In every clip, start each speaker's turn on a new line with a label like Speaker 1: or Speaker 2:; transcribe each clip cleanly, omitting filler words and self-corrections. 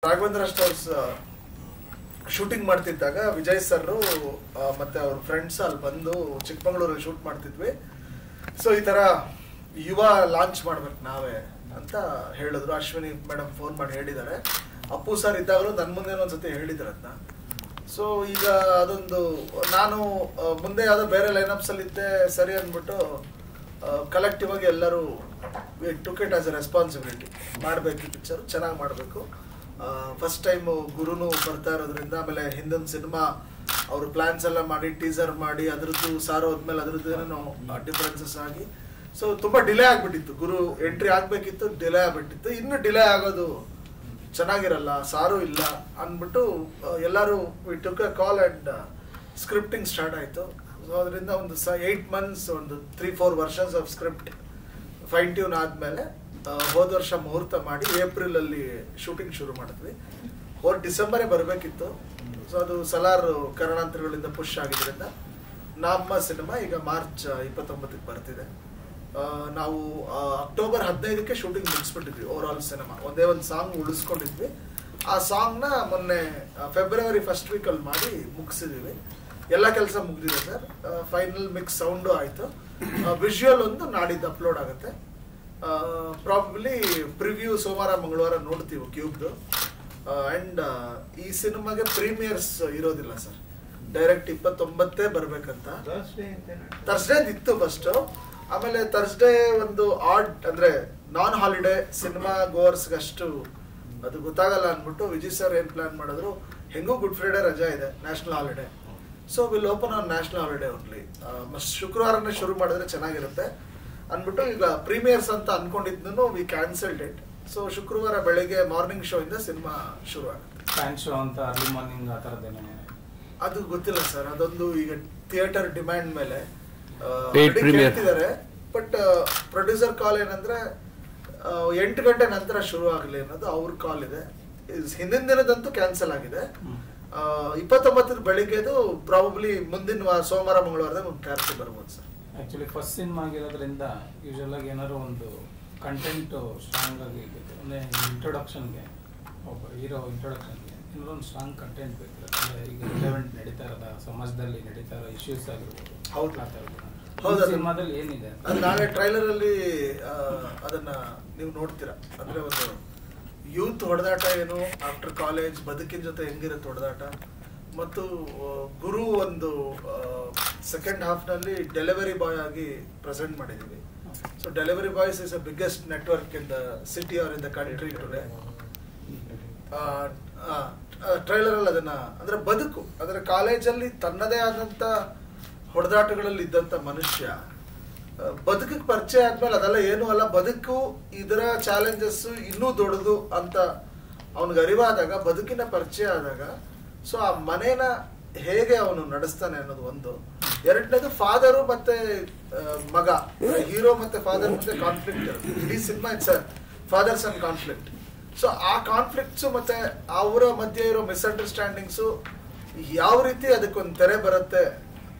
Speaker 1: Raghavendra Stores shooting ಮಾಡ್ತಿದ್ದಾಗ Vijay sir ಮತ್ತೆ ಅವ್ರ ಫ್ರೆಂಡ್ಸ್ ಅಲ್ಲಿ ಬಂದು ಚಿಕ್ಕಮಗಳೂರಲ್ಲಿ ಶೂಟ್ ಮಾಡ್ತಿದ್ವಿ. ಸೊ ಈ ತರ ಯುವ ಲಾಂಚ್ ಮಾಡ್ಬೇಕು ನಾವೇ ಅಂತ ಹೇಳಿದ್ರು. ಅಶ್ವಿನಿ ಮೇಡಮ್ ಫೋನ್ ಮಾಡಿ ಹೇಳಿದ್ದಾರೆ. ಅಪ್ಪು ಸರ್ ಇದ್ದಾಗಲೂ ನನ್ನ ಮುಂದೆ ಒಂದ್ಸತಿ ಹೇಳಿದ್ರು ಅದನ್ನ. ಸೊ ಈಗ ಅದೊಂದು ನಾನು ಮುಂದೆ ಯಾವುದೋ ಬೇರೆ ಲೈನಪ್ಸ್ ಅಲ್ಲಿ ಇದ್ದೆ ಸರಿ ಅಂದ್ಬಿಟ್ಟು ಕಲೆಕ್ಟಿವ್ ಆಗಿ ಎಲ್ಲರೂ took it as A responsibility. ಮಾಡಬೇಕು ಈ ಪಿಕ್ಚರ್ ಚೆನ್ನಾಗಿ ಮಾಡಬೇಕು. ಫಸ್ಟ್ ಟೈಮ್ ಗುರುನು ಬರ್ತಾ ಇರೋದ್ರಿಂದ, ಆಮೇಲೆ ಹಿಂದಿನ ಸಿನಿಮಾ ಅವರು ಪ್ಲಾನ್ಸ್ ಎಲ್ಲ ಮಾಡಿ ಟೀಸರ್ ಮಾಡಿ ಅದ್ರದ್ದು ಸಾರೋ ಹೋದ್ಮೇಲೆ ಅದ್ರದ್ದು ಏನೋ ಡಿಫ್ರೆನ್ಸಸ್ ಆಗಿ ಸೊ ತುಂಬಾ ಡಿಲೇ ಆಗ್ಬಿಟ್ಟಿತ್ತು. ಗುರು ಎಂಟ್ರಿ ಆಗ್ಬೇಕಿತ್ತು, ಡಿಲೇ ಆಗ್ಬಿಟ್ಟಿತ್ತು. ಇನ್ನು ಡಿಲೇ ಆಗೋದು ಚೆನ್ನಾಗಿರಲ್ಲ, ಸಾರು ಇಲ್ಲ ಅಂದ್ಬಿಟ್ಟು ಎಲ್ಲರೂ we took a call and scripting start ಆಯಿತು. ಸೊ ಅದರಿಂದ ಒಂದು 8 months, ಒಂದು 3-4 verses of script fine tune ಆದಮೇಲೆ ಹೋದ ವರ್ಷ ಮುಹೂರ್ತ ಮಾಡಿ ಏಪ್ರಿಲ್ ಅಲ್ಲಿ ಶೂಟಿಂಗ್ ಶುರು ಮಾಡಿದ್ವಿ. ಹೋದ ಡಿಸೆಂಬರೇ ಬರಬೇಕಿತ್ತು. ಸೊ ಅದು ಸಲಾರ್ ಕಾರಣಾಂತರಗಳಿಂದ ಪುಷ್ ಆಗಿದ್ರಿಂದ ನಮ್ಮ ಸಿನಿಮಾ ಈಗ ಮಾರ್ಚ್ 29ಕ್ಕೆ ಬರ್ತಿದೆ. ನಾವು ಅಕ್ಟೋಬರ್ 15ಕ್ಕೆ ಶೂಟಿಂಗ್ ಮುಗಿಸ್ಬಿಟ್ಟಿದ್ವಿ. ಓವರ್ ಆಲ್ ಸಿನಿಮಾ ಒಂದೇ ಒಂದು ಸಾಂಗ್ ಉಳಿಸ್ಕೊಂಡಿದ್ವಿ. ಆ ಸಾಂಗ್ನ ಮೊನ್ನೆ ಫೆಬ್ರವರಿ ಫಸ್ಟ್ ವೀಕಲ್ಲಿ ಮಾಡಿ ಮುಗಿಸಿದೀವಿ. ಎಲ್ಲ ಕೆಲಸ ಮುಗಿದಿದೆ ಸರ್. ಫೈನಲ್ ಮಿಕ್ಸ್ ಸೌಂಡು ಆಯಿತು. ವಿಜುವಲ್ ಒಂದು ನಾಡಿದ್ದು ಅಪ್ಲೋಡ್ ಆಗುತ್ತೆ. ಪ್ರಾಬಬ್ಲಿ ಪ್ರಿವ್ಯೂ ಸೋಮವಾರ ಮಂಗಳವಾರ ನೋಡ್ತೀವಿ ಕ್ಯೂಬ್ದು. ಅಂಡ್ ಈ ಸಿನಿಮಾಗೆ ಪ್ರೀಮಿಯರ್ಸ್ ಇರೋದಿಲ್ಲ ಸರ್. ಡೈರೆಕ್ಟ್ 29 ಬರ್ಬೇಕಂತ. ಥರ್ಸ್ಡೇ ಇತ್ತು ಫಸ್ಟ್. ಆಮೇಲೆ ಥರ್ಸ್ಡೇ ಒಂದು ಆಡ್ ಅಂದ್ರೆ ನಾನ್ ಹಾಲಿಡೇ ಸಿನಿಮಾ ಗೋವರ್ಸ್ಗಷ್ಟು ಅದು ಗೊತ್ತಾಗಲ್ಲ ಅಂದ್ಬಿಟ್ಟು ವಿಜಯ್ ಸರ್ ಏನ್ ಪ್ಲಾನ್ ಮಾಡಿದ್ರು, ಹೆಂಗೂ ಗುಡ್ ಫ್ರೈಡೆ ರಜಾ ಇದೆ, national holiday. So will open on national holiday only. ಶುಕ್ರವಾರನೇ ಶುರು ಮಾಡಿದ್ರೆ ಚೆನ್ನಾಗಿರುತ್ತೆ ಅಂದ್ಬಿಟ್ಟು ಈಗ ಪ್ರೀಮಿಯರ್ಸ್ ಅಂತ ಅನ್ಕೊಂಡಿದ್ನು ವಿ ಕ್ಯಾನ್ಸಲ್ಡ್ ಇಟ್. ಸೊ ಶುಕ್ರವಾರ ಬೆಳಿಗ್ಗೆ ಮಾರ್ನಿಂಗ್ ಶೋ ಇಂದ ಸಿನಿಮಾ ಶುರು ಆಗುತ್ತೆ.
Speaker 2: ಫ್ಯಾನ್ ಶೋ ಅಂತ ಅರ್ಲಿ ಮಾರ್ನಿಂಗ್ ಆ ಥರದ್ದೇನೆ
Speaker 1: ಅದು ಗೊತ್ತಿಲ್ಲ ಸರ್. ಅದೊಂದು ಈಗ ಥಿಯೇಟರ್ ಡಿಮ್ಯಾಂಡ್ ಮೇಲೆ ಹೇಳ್ತಿದ್ದಾರೆ. ಬಟ್ ಪ್ರೊಡ್ಯೂಸರ್ ಕಾಲ್ ಏನಂದ್ರೆ 8 ಗಂಟೆ ನಂತರ ಶುರು ಆಗಲಿ ಅನ್ನೋದು ಅವ್ರ ಕಾಲ್ ಇದೆ. ಹಿಂದಿನ ದಿನದಂತೂ ಕ್ಯಾನ್ಸಲ್ ಆಗಿದೆ. 29 ಬೆಳಿಗ್ಗೆದು ಪ್ರಾಬಬ್ಲಿ ಮುಂದಿನ ಸೋಮವಾರ ಮಂಗಳವಾರದಾಗ ಒಂದು ಕ್ಲಾರಿಟಿ ಬರ್ಬೋದು ಸರ್.
Speaker 2: ಆ್ಯಕ್ಚುಲಿ ಫಸ್ಟ್ ಸಿನಿಮಾ ಆಗಿರೋದ್ರಿಂದ ಯೂಶಲ್ ಆಗಿ ಏನಾದ್ರು ಒಂದು ಕಂಟೆಂಟ್ ಸ್ಟ್ರಾಂಗ್ ಆಗಿ ಅಂದರೆ ಇಂಟ್ರೊಡಕ್ಷನ್ಗೆ ಒಬ್ಬ ಹೀರೋ ಇಂಟ್ರೊಡಕ್ಷನ್ಗೆ ಏನಾದ್ರು ಒಂದು ಸ್ಟ್ರಾಂಗ್ ಕಂಟೆಂಟ್ ಬೇಕಿರುತ್ತೆ. ಅಂದರೆ ಈಗ ರಿಲೆವೆಂಟ್ ನಡೀತಾ ಇರೋದ ಸಮಾಜದಲ್ಲಿ ನಡೀತಾ ಇರೋ ಇಶ್ಯೂಸ್ ಆಗಿರ್ಬೋದು.
Speaker 1: ಹೌದು
Speaker 2: ಆ ಥರದ್ದು
Speaker 1: ಹೌದು.
Speaker 2: ಸಿನಿಮಾದಲ್ಲಿ ಏನಿದೆ
Speaker 1: ನಾಳೆ ಟ್ರೈಲರ್ ಅಲ್ಲಿ ಅದನ್ನ ನೀವು ನೋಡ್ತೀರಾ. ಅಂದ್ರೆ ಒಂದು ಯೂತ್ ಹೊಡೆದಾಟ ಏನು, ಆಫ್ಟರ್ ಕಾಲೇಜ್ ಬದುಕಿನ ಜೊತೆ ಹೆಂಗಿರುತ್ತೆ ಹೊಡೆದಾಟ, ಮತ್ತು ಗುರು ಒಂದು ಸೆಕೆಂಡ್ ಹಾಫ್ ನಲ್ಲಿ ಡೆಲಿವರಿ ಬಾಯ್ ಆಗಿ ಪ್ರೆಸೆಂಟ್ ಮಾಡಿದೀವಿ. So delivery boys is a biggest network in the city or in the country today. Trailer ಅಲ್ಲಿ ಅದನ್ನ ಅಂದ್ರೆ ಬದುಕು, ಅಂದ್ರೆ ಕಾಲೇಜಲ್ಲಿ ತನ್ನದೇ ಆದಂತ ಹೊಡೆದಾಟಗಳಲ್ಲಿ ಇದ್ದಂತ ಮನುಷ್ಯ ಬದುಕಿಗೆ ಪರಿಚಯ ಆದ್ಮೇಲೆ ಅದೆಲ್ಲ ಏನು ಅಲ್ಲ, ಬದುಕು ಇದರ ಚಾಲೆಂಜಸ್ ಇನ್ನೂ ದೊಡ್ಡದು ಅಂತ ಅವನಿಗೆ ಅರಿವಾದಾಗ, ಬದುಕಿನ ಪರಿಚಯ ಆದಾಗ ಸೊ ಆ ಮನೇನ ಹೇಗೆ ಅವನು ನಡೆಸ್ತಾನೆ ಅನ್ನೋದು ಒಂದು. ಎರಡನೇದು ಫಾದರು ಮತ್ತೆ ಮಗ, ಹೀರೋ ಮತ್ತೆ ಫಾದರ್ ಮತ್ತೆ ಕಾನ್ಫ್ಲಿಕ್ಟ್ ಇರುತ್ತೆ. ಇಡೀ cinema it's father sun conflict. So ಆ ಕಾನ್ಫ್ಲಿಕ್ಟ್ಸ್ ಮತ್ತೆ ಅವರ ಮಧ್ಯೆ ಇರೋ ಮಿಸ್ಅಂಡರ್ಸ್ಟ್ಯಾಂಡಿಂಗ್ಸು ಯಾವ ರೀತಿ ಅದಕ್ಕೊಂದು ತೆರೆ ಬರುತ್ತೆ,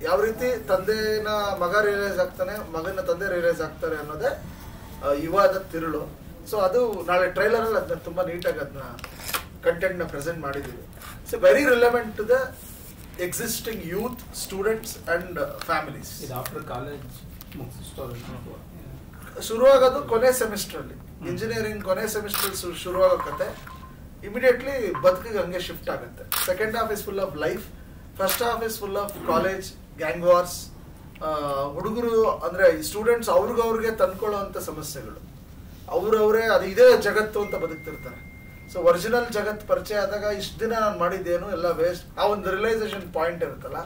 Speaker 1: ಯಾವ ರೀತಿ ತಂದೆನ ಮಗ ರಿಯಲೈಸ್ ಆಗ್ತಾನೆ, ಮಗನ ತಂದೆ ರಿಯಲೈಸ್ ಆಗ್ತಾರೆ ಅನ್ನೋದೇ ಯುವಾದ ತಿರುಳು. ಸೊ ಅದು ನಾಳೆ ಟ್ರೈಲರ್ ಅಲ್ಲಿ ಅದನ್ನ ತುಂಬಾ ನೀಟಾಗಿ ಅದನ್ನ ಕಂಟೆಂಟ್ ನ ಪ್ರೆಸೆಂಟ್ ಮಾಡಿದೀವಿ. So very relevant to the existing youth, students and families.
Speaker 2: ಇದು ಆಫ್ಟರ್ ಕಾಲೇಜ್
Speaker 1: ಶುರುವಾಗೋದು ಕೊನೆ ಸೆಮಿಸ್ಟರ್ ಅಲ್ಲಿ, ಇಂಜಿನಿಯರಿಂಗ್ ಕೊನೆ ಸೆಮಿಸ್ಟರ್ ಶುರುವಾಗೋ ಕತೆ ಇಮಿಡಿಯೇಟ್ಲಿ ಬದುಕಿಗೆ ಹಂಗೆ ಶಿಫ್ಟ್ ಆಗುತ್ತೆ. Second half is full of life, first half is full of college, gang wars, ಹುಡುಗರು ಅಂದ್ರೆ ಸ್ಟೂಡೆಂಟ್ಸ್ ಅವ್ರಿಗೆ ತಂದ್ಕೊಳ್ಳುವಂತ ಸಮಸ್ಯೆಗಳು, ಅವ್ರವರೇ ಅದು ಇದೇ ಜಗತ್ತು ಅಂತ ಬದುಕ್ತಿರ್ತಾರೆ. ಸೊ ಒರಿಜಿನಲ್ ಜಗತ್ ಪರಿಚಯ ಆದಾಗ ಇಷ್ಟು ದಿನ ನಾನು ಮಾಡಿದ್ದೇನು ಎಲ್ಲ ವೇಸ್ಟ್, ಆ ಒಂದು ರಿಯಲೈಸೇಷನ್ ಪಾಯಿಂಟ್ ಇರುತ್ತಲ್ಲ,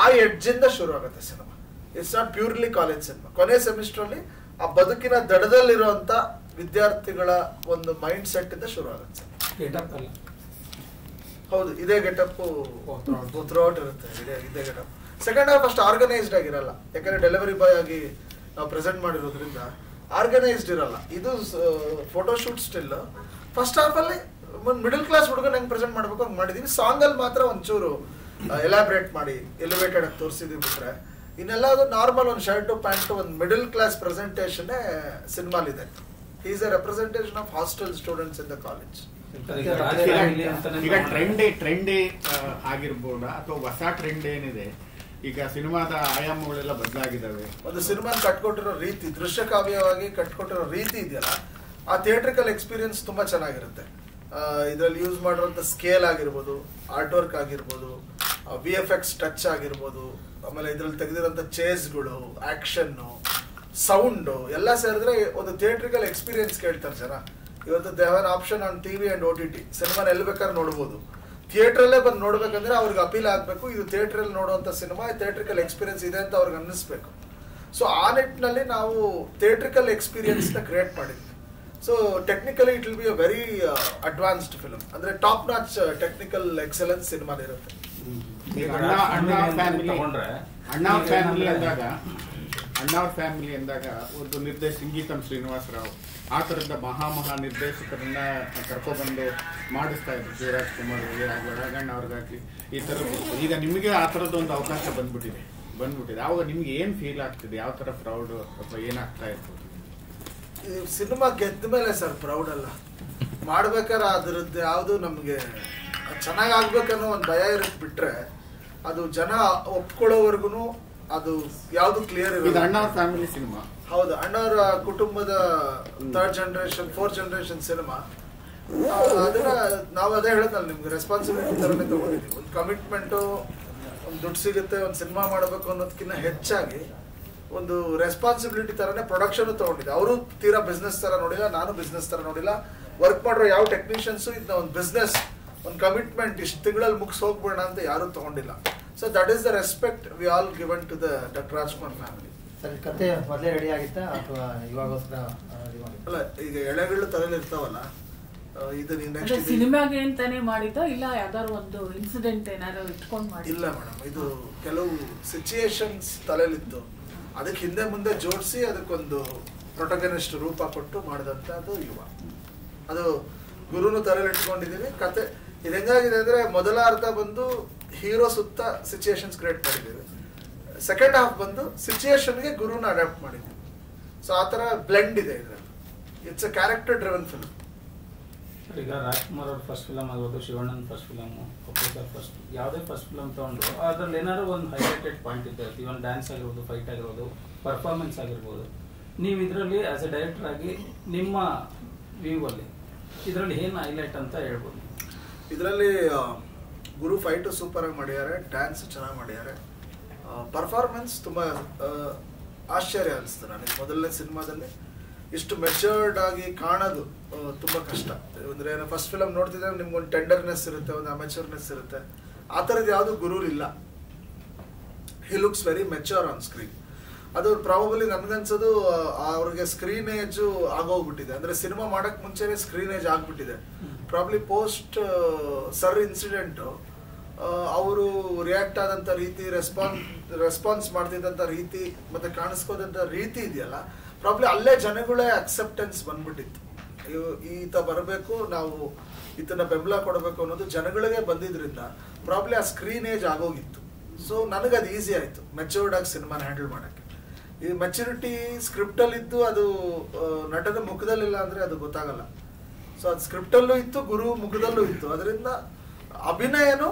Speaker 1: ಆ ಎಡ್ಜಿಂದ ಶುರು ಆಗುತ್ತೆ cinema. It's not purely college cinema. ಕೊನೆ ಸೆಮಿಸ್ಟರ್ ಅಲ್ಲಿ ಆ ಬದುಕಿನ ದಡದಲ್ಲಿರುವಂತ ವಿದ್ಯಾರ್ಥಿಗಳ ಒಂದು ಮೈಂಡ್ ಸೆಟ್ ಇಂದ ಶುರು ಆಗುತ್ತೆ. ಹೌದು, ಇದೇ ಗೆಟಪ್ ಥ್ರೂಔಟ್ ಇರುತ್ತೆ. ಇದೇ ಗೆಟಪ್. ಸೆಕೆಂಡ್ ಹಾಫ್ ಅಷ್ಟು ಆರ್ಗನೈಸ್ಡ್ ಆಗಿರಲ್ಲ, ಯಾಕಂದ್ರೆ ಡೆಲಿವರಿ ಬಾಯ್ ಆಗಿ ನಾವು ಪ್ರೆಸೆಂಟ್ ಮಾಡಿರೋದ್ರಿಂದ ಆರ್ಗನೈಸ್ಡ್ ಇರಲ್ಲ. ಇದು ಫೋಟೋಶೂಟ್ ಸ್ಟಿಲ್. ಫಸ್ಟ್ ಹಾಫ್ ಅಲ್ಲಿ ಮಿಡಲ್ ಕ್ಲಾಸ್ ಹುಡುಗನ ಹೆಂಗ್ ಪ್ರೆಸೆಂಟ್ ಮಾಡ್ಬೇಕು ಹಂಗ್ ಮಾಡಿದೀವಿ. ಸಾಂಗ್ ಅಲ್ಲಿ ಮಾತ್ರ ಒಂಚೂರು ಎಲಾಬ್ರೇಟ್ ಮಾಡಿ ಎಲಿವೇಟೆಡ್ ಆಗಿ ತೋರಿಸಿದೀವಿ ಬಿಟ್ರೆ ಇನ್ನೆಲ್ಲ ಅದು ನಾರ್ಮಲ್ ಒಂದು ಶರ್ಟ್ ಪ್ಯಾಂಟ್ ಒಂದು ಮಿಡಲ್ ಕ್ಲಾಸ್ ಪ್ರೆಸೆಂಟೇಷನ್ ಸಿನಿಮಾಲಿದೆ. Is a representation of hostel students in the college.
Speaker 3: ಈಗ ಟ್ರೆಂಡೇ ಆಗಿರ್ಬೋದಾ ಅಥವಾ ಹೊಸ ಟ್ರೆಂಡ್ ಏನಿದೆ ಈಗ ಸಿನಿಮಾದ ಆಯಾಮಗಳೆಲ್ಲ ಬದಲಾಗಿದ್ದಾವೆ.
Speaker 1: ಒಂದು ಸಿನಿಮಾ ಕಟ್ಕೊಟ್ಟಿರೋ ರೀತಿ, ದೃಶ್ಯ ಕಾವ್ಯವಾಗಿ ಕಟ್ಕೊಟ್ಟಿರೋ ರೀತಿ ಇದೆಯಲ್ಲ, ಆ ಥಿಯೇಟ್ರಿಕಲ್ ಎಕ್ಸ್ಪೀರಿಯನ್ಸ್ ತುಂಬಾ ಚೆನ್ನಾಗಿರುತ್ತೆ. ಇದರಲ್ಲಿ ಯೂಸ್ ಮಾಡಿರೋಂಥ ಸ್ಕೇಲ್ ಆಗಿರ್ಬೋದು, ಆರ್ಟ್ ವರ್ಕ್ ಆಗಿರ್ಬೋದು, VFX ಟಚ್ ಆಗಿರ್ಬೋದು, ಆಮೇಲೆ ಇದರಲ್ಲಿ ತೆಗೆದಿರೋಂಥ ಚೇಸ್ಗಳು, ಆಕ್ಷನ್ನು, ಸೌಂಡು ಎಲ್ಲ ಸೇರಿದ್ರೆ ಒಂದು ಥಿಯೇಟ್ರಿಕಲ್ ಎಕ್ಸ್ಪೀರಿಯನ್ಸ್ ಕೇಳ್ತಾರೆ ಜನ. ಇವತ್ತು they have option on TV and OTT. ಸಿನಿಮಾನ ಎಲ್ಲಿ ಬೇಕಾದ್ರೆ ನೋಡ್ಬೋದು. ಥಿಯೇಟ್ರಲ್ಲೇ ಬಂದು ನೋಡ್ಬೇಕಂದ್ರೆ ಅವ್ರಿಗೆ ಅಪೀಲ್ ಆಗಬೇಕು, ಇದು ಥಿಯೇಟ್ರಲ್ಲಿ ನೋಡುವಂಥ ಸಿನಿಮಾ, ಥಿಯೇಟ್ರಿಕಲ್ ಎಕ್ಸ್ಪೀರಿಯನ್ಸ್ ಇದೆ ಅಂತ ಅವ್ರಿಗೆ ಅನ್ನಿಸ್ಬೇಕು. ಸೊ ಆ ನಿಟ್ಟಿನಲ್ಲಿ ನಾವು ಥಿಯೇಟ್ರಿಕಲ್ ಎಕ್ಸ್ಪೀರಿಯನ್ಸ್ನ ಕ್ರಿಯೇಟ್ ಮಾಡಿದ್ವಿ. So technically it will be a very advanced film, ಅಂದರೆ top notch technical excellence cinema ಇರುತ್ತೆ.
Speaker 3: ಅಣ್ಣಾವ್ರ ಫ್ಯಾಮಿಲಿ ಅಂದಾಗ ಒಂದು ಸಂಗೀತಂ ಶ್ರೀನಿವಾಸರಾವ್ ಆ ಥರದ ಮಹಾ ನಿರ್ದೇಶಕರನ್ನ ಕರ್ಕೊಬಂದು ಮಾಡಿಸ್ತಾ ಇದ್ರು. ಶಿವರಾಜ್ ಕುಮಾರ್ ಒಳಗಣ್ಣ ಅವ್ರಿಗಾಗಲಿ ಈ ಥರದ್ದು. ಈಗ ನಿಮಗೆ ಆ ಥರದ್ದು ಒಂದು ಅವಕಾಶ ಬಂದ್ಬಿಟ್ಟಿದೆ. ಆವಾಗ ನಿಮ್ಗೆ ಏನು ಫೀಲ್ ಆಗ್ತಿದೆ? ಯಾವ ಥರ ಪ್ರೌಡ್ ಅಥವಾ ಏನಾಗ್ತಾ ಇತ್ತು?
Speaker 1: ಸಿನಿಮಾ ಗೆದ್ದ ಮೇಲೆ ಸರ್ ಪ್ರೌಡ್ ಅಲ್ಲ, ಮಾಡ್ಬೇಕಾದ್ರೆ ಅದ್ರದ್ದು ಯಾವುದು ನಮಗೆ ಚೆನ್ನಾಗಿ ಆಗ್ಬೇಕನ್ನೋ ಒಂದು ಭಯ ಇರುತ್ತೆ. ಬಿಟ್ರೆ ಅದು ಜನ ಒಪ್ಕೊಳ್ಳೋವರೆಗೂ ಅದು ಯಾವುದು ಕ್ಲಿಯರ್
Speaker 3: ಇದೆ. ಅಣ್ಣವ್ರ ಫ್ಯಾಮಿಲಿ ಸಿನಿಮಾ
Speaker 1: ಹೌದು, ಅಣ್ಣವರ ಕುಟುಂಬದ 3rd generation 4th generation cinema. ಅದನ್ನ ನಾವು ಅದೇ ಹೇಳಿದ್ನಲ್ಲ ನಿಮ್ಗೆ, ರೆಸ್ಪಾನ್ಸಿಬಿಲಿಟಿ ತರನೇ ತಗೊಂಡಿದ್ದೀವಿ. ಒಂದು ಕಮಿಟ್ಮೆಂಟು, ಒಂದು ದುಡ್ಡು ಸಿಗುತ್ತೆ, ಒಂದು ಸಿನಿಮಾ ಮಾಡಬೇಕು ಅನ್ನೋದಕ್ಕಿಂತ ಹೆಚ್ಚಾಗಿ ಒಂದು ರೆಸ್ಪಾನ್ಸಿಬಿಲಿಟಿ ತರನೇ ಪ್ರೊಡಕ್ಷನ್ ತಗೊಂಡಿದ್ದೆ. ಅವರು ತೀರಾ ಬಿಸ್ನೆಸ್ ತರ ನೋಡಿಲ್ಲ, ನಾನು ಬಿಸ್ನೆಸ್ ತರ ನೋಡಿಲ್ಲ. ವರ್ಕ್ ಮಾಡಿರೋ ಯಾವ ಟೆಕ್ನಿಷಿಯನ್ಸು ಇದನ್ನ ಒಂದು ಬಿಸ್ನೆಸ್, ಒಂದು ಕಮಿಟ್ಮೆಂಟ್ ಇಷ್ಟು ತಿಂಗಳಲ್ಲಿ ಮುಗಿಸ್ ಹೋಗ್ಬೇಡ ಅಂತ ಯಾರು ತಗೊಂಡಿಲ್ಲ. So that is the respect we all given to the doctor Rajkumar family.
Speaker 4: Sir, ಕತೆ ಮೊದಲೇ ರೆಡಿ ಆಗಿತ್ತಾ ಅಥವಾ ಇವಾಗೋಸ್ಕರ?
Speaker 1: ಅಲ್ಲ, ಈಗ ಎಳೆಗಳು ತಲೆಯಲ್ಲಿ ಇರ್ತಾವಲ್ಲ, ಇದು ನೆಕ್ಸ್ಟ್
Speaker 5: ಸಿನಿಮಾಗೆ ಅಂತಾನೆ ಮಾಡಿದ್ದ ಇಲ್ಲ ಯಾವ್ದಾದ್ರು ಒಂದು ಇನ್ಸಿಡೆಂಟ್ ಏನಾದ್ರು ಇಟ್ಕೊಂಡು ಮಾಡಿ?
Speaker 1: ಇಲ್ಲ ಮೇಡಮ್, ಇದು ಕೆಲವು ಸಿಚುಯೇಷನ್ಸ್ ತಲೆಯಲ್ಲಿತ್ತು, ಅದಕ್ಕೆ ಹಿಂದೆ ಮುಂದೆ ಜೋಡಿಸಿ ಅದಕ್ಕೊಂದು ಪ್ರೊಟಗನಿಸ್ಟ್ ರೂಪ ಕೊಟ್ಟು ಮಾಡಿದಂಥದ್ದು ಯುವ. ಅದು ಗುರುನು ತಲೆಯಲ್ಲಿ ಇಟ್ಕೊಂಡಿದ್ದೀವಿ. ಕತೆ ಇದು ಹೆಂಗಾಗಿದೆ ಅಂದ್ರೆ, ಮೊದಲ ಅರ್ಧ ಬಂದು ಹೀರೋ ಸುತ್ತ ಸಿಚುಯೇಷನ್ಸ್ ಕ್ರಿಯೇಟ್ ಮಾಡಿದ್ದೀವಿ, ಸೆಕೆಂಡ್ ಹಾಫ್ ಬಂದು ಸಿಚುಯೇಷನ್ಗೆ ಗುರುನ ಅಡಾಪ್ಟ್ ಮಾಡಿದ್ದೀವಿ. ಸೊ ಆ ಥರ ಬ್ಲೆಂಡ್ ಇದೆ ಇದರಲ್ಲಿ. It's a character driven film.
Speaker 2: ಈಗ ರಾಜ್ಕುಮಾರ್ ಅವ್ರ ಫಸ್ಟ್ ಫಿಲಮ್ ಆಗಿರೋದು, ಶಿವಣ್ಣನ ಫಸ್ಟ್ ಫಿಲಮ್, ಸರ್ ಫಸ್ಟ್ ಯಾವುದೇ ಫಸ್ಟ್ ಫಿಲಮ್ ತೊಗೊಂಡ್ರು ಅದ್ರಲ್ಲಿ ಏನಾದ್ರು ಒಂದು ಹೈಲೈಟೆಡ್ ಪಾಯಿಂಟ್ ಇರುತ್ತೆ. ಇವನ್ ಡ್ಯಾನ್ಸ್ ಆಗಿರ್ಬೋದು, ಫೈಟ್ ಆಗಿರ್ಬೋದು, ಪರ್ಫಾರ್ಮೆನ್ಸ್ ಆಗಿರ್ಬೋದು. ನೀವು ಇದರಲ್ಲಿ ಆಸ್ ಎ ಡೈರೆಕ್ಟರ್ ಆಗಿ ನಿಮ್ಮ ವ್ಯೂ ಅಲ್ಲಿ ಇದರಲ್ಲಿ ಏನು ಹೈಲೈಟ್ ಅಂತ ಹೇಳ್ಬೋದು?
Speaker 1: ಇದರಲ್ಲಿ ಗುರು ಫೈಟು ಸೂಪರ್ ಆಗಿ ಮಾಡಿದ್ದಾರೆ, ಡ್ಯಾನ್ಸ್ ಚೆನ್ನಾಗಿ ಮಾಡಿದ್ದಾರೆ, ಪರ್ಫಾರ್ಮೆನ್ಸ್ ತುಂಬ ಆಶ್ಚರ್ಯ ಅನಿಸ್ತು ನನಗೆ. ಮೊದಲನೇ ಸಿನಿಮಾದಲ್ಲಿ ಇಷ್ಟು ಮೆಚರ್ಡ್ ಆಗಿ ಕಾಣೋದು ತುಂಬ ಕಷ್ಟ. ಅಂದರೆ ಫಸ್ಟ್ ಫಿಲಮ್ ನೋಡ್ತಿದ್ರೆ ನಿಮ್ಗೊಂದು ಟೆಂಡರ್ನೆಸ್ ಇರುತ್ತೆ, ಒಂದು ಅಮೆಚರ್ನೆಸ್ ಇರುತ್ತೆ. ಆ ಥರದ್ದು ಯಾವುದು ಗುರುಲಿಲ್ಲ. He looks very mature on screen. ಅದು ಪ್ರಾಬಬಲಿ ನನ್ಗನ್ಸೋದು ಅವ್ರಿಗೆ ಸ್ಕ್ರೀನ್ ಏಜು ಆಗೋಗ್ಬಿಟ್ಟಿದೆ. ಅಂದರೆ ಸಿನಿಮಾ ಮಾಡೋಕ್ಕೆ ಮುಂಚೆನೇ ಸ್ಕ್ರೀನ್ ಏಜ್ ಆಗಿಬಿಟ್ಟಿದೆ. ಪ್ರಾಬ್ಲಿ ಪೋಸ್ಟ್ ಸರ್ ಇನ್ಸಿಡೆಂಟು ಅವರು ರಿಯಾಕ್ಟ್ ಆದಂಥ ರೀತಿ, ರೆಸ್ಪಾನ್ಸ್ ಮಾಡ್ತಿದ್ದಂಥ ರೀತಿ ಮತ್ತು ಕಾಣಿಸ್ಕೋದಂಥ ರೀತಿ ಇದೆಯಲ್ಲ, ಪ್ರಾಬ್ಲಿ ಅಲ್ಲೇ ಜನಗಳೇ ಅಕ್ಸೆಪ್ಟೆನ್ಸ್ ಬಂದ್ಬಿಟ್ಟಿತ್ತು. ಈತ ಬರಬೇಕು, ನಾವು ಈತನ ಬೆಂಬಲ ಕೊಡಬೇಕು ಅನ್ನೋದು ಜನಗಳಿಗೆ ಬಂದಿದ್ರಿಂದ ಪ್ರಾಬ್ಲಿ ಆ ಸ್ಕ್ರೀನ್ ಏಜ್ ಆಗೋಗಿತ್ತು. ಸೊ ನನಗದು ಈಸಿ ಆಯಿತು ಮೆಚೂರ್ಡ್ ಆಗಿ ಸಿನಿಮಾನ ಹ್ಯಾಂಡಲ್ ಮಾಡೋಕ್ಕೆ. ಈ ಮೆಚುರಿಟಿ ಸ್ಕ್ರಿಪ್ಟಲ್ಲಿದ್ದು ಅದು ನಟನ ಮುಖದಲ್ಲಿಲ್ಲ ಅಂದರೆ ಅದು ಗೊತ್ತಾಗಲ್ಲ. ಸೊ ಅದು ಸ್ಕ್ರಿಪ್ಟಲ್ಲೂ ಇತ್ತು, ಗುರು ಮುಖದಲ್ಲೂ ಇತ್ತು. ಅದರಿಂದ ಅಭಿನಯನು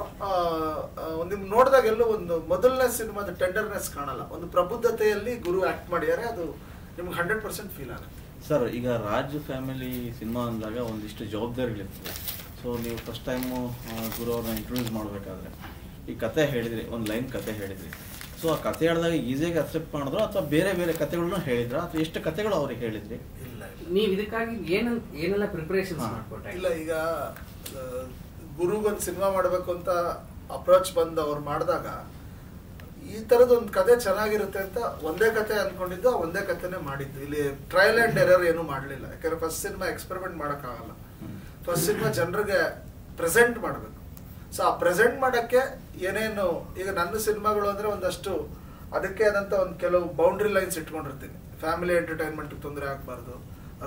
Speaker 1: ನಿಮ್ಗೆ ನೋಡಿದಾಗ ಎಲ್ಲೂ ಒಂದು ಮೊದಲನೇ ಸಿನಿಮಾದ ಟೆಂಡರ್ನೆಸ್ ಕಾಣಲ್ಲ. ಒಂದು ಪ್ರಬುದ್ಧತೆಯಲ್ಲಿ ಗುರು ಆ್ಯಕ್ಟ್ ಮಾಡಿದ್ದಾರೆ, ಅದು ನಿಮ್ಗೆ 100% ಫೀಲ್ ಆಗುತ್ತೆ.
Speaker 6: ಸರ್, ಈಗ ರಾಜ್ ಫ್ಯಾಮಿಲಿ ಸಿನಿಮಾ ಅಂದಾಗ ಒಂದಿಷ್ಟು ಜವಾಬ್ದಾರಿಗಳಿರ್ತದೆ. ಸೊ ನೀವು ಫಸ್ಟ್ ಟೈಮು ಗುರು ಅವ್ರನ್ನ ಇಂಟ್ರೊಡ್ಯೂಸ್ ಮಾಡಬೇಕಾದ್ರೆ ಈ ಕತೆ ಹೇಳಿದ್ರಿ, ಒಂದು ಲೈನ್ ಕತೆ ಹೇಳಿದ್ರಿ. ಸೊ ಆ ಕತೆ ಹೇಳಿದಾಗ ಈಸಿಯಾಗಿ ಅಕ್ಸೆಪ್ಟ್ ಮಾಡಿದ್ರು ಅಥವಾ ಬೇರೆ ಬೇರೆ ಕತೆಗಳನ್ನ ಹೇಳಿದ್ರ ಅಥವಾ ಎಷ್ಟು ಕತೆಗಳು ಅವ್ರಿಗೆ ಹೇಳಿದ್ರಿ?
Speaker 1: ಇಲ್ಲ,
Speaker 4: ನೀವು ಇದಕ್ಕಾಗಿ ಏನೆಲ್ಲ ಪ್ರಿಪರೇಷನ್ಸ್ ಮಾಡ್ಕೊಟ್ರೆ?
Speaker 1: ಇಲ್ಲ, ಈಗ ಗುರುಗೊಂದು ಸಿನಿಮಾ ಮಾಡಬೇಕು ಅಂತ ಅಪ್ರೋಚ್ ಬಂದು ಅವ್ರು ಮಾಡಿದಾಗ ಈ ಥರದೊಂದು ಕತೆ ಚೆನ್ನಾಗಿರುತ್ತೆ ಅಂತ ಒಂದೇ ಕತೆ ಅಂದ್ಕೊಂಡಿದ್ದು, ಒಂದೇ ಕತೆನೇ ಮಾಡಿದ್ದು. ಇಲ್ಲಿ ಟ್ರಯಲ್ ಆ್ಯಂಡ್ ಎರರ್ ಏನೂ ಮಾಡಲಿಲ್ಲ. ಯಾಕಂದರೆ ಫಸ್ಟ್ ಸಿನಿಮಾ ಎಕ್ಸ್ಪೆರಿಮೆಂಟ್ ಮಾಡೋಕ್ಕಾಗಲ್ಲ. ಫಸ್ಟ್ ಸಿನಿಮಾ ಜನರಿಗೆ ಪ್ರೆಸೆಂಟ್ ಮಾಡಬೇಕು. ಸೊ ಆ ಪ್ರೆಸೆಂಟ್ ಮಾಡೋಕ್ಕೆ ಏನೇನು, ಈಗ ನನ್ನ ಸಿನಿಮಾಗಳು ಅಂದರೆ ಒಂದಷ್ಟು ಅದಕ್ಕೆ ಆದಂಥ ಒಂದು ಕೆಲವು ಬೌಂಡ್ರಿ ಲೈನ್ಸ್ ಇಟ್ಕೊಂಡಿರ್ತೀನಿ. ಫ್ಯಾಮಿಲಿ ಎಂಟರ್ಟೈನ್ಮೆಂಟ್ಗೆ ತೊಂದರೆ ಆಗಬಾರ್ದು,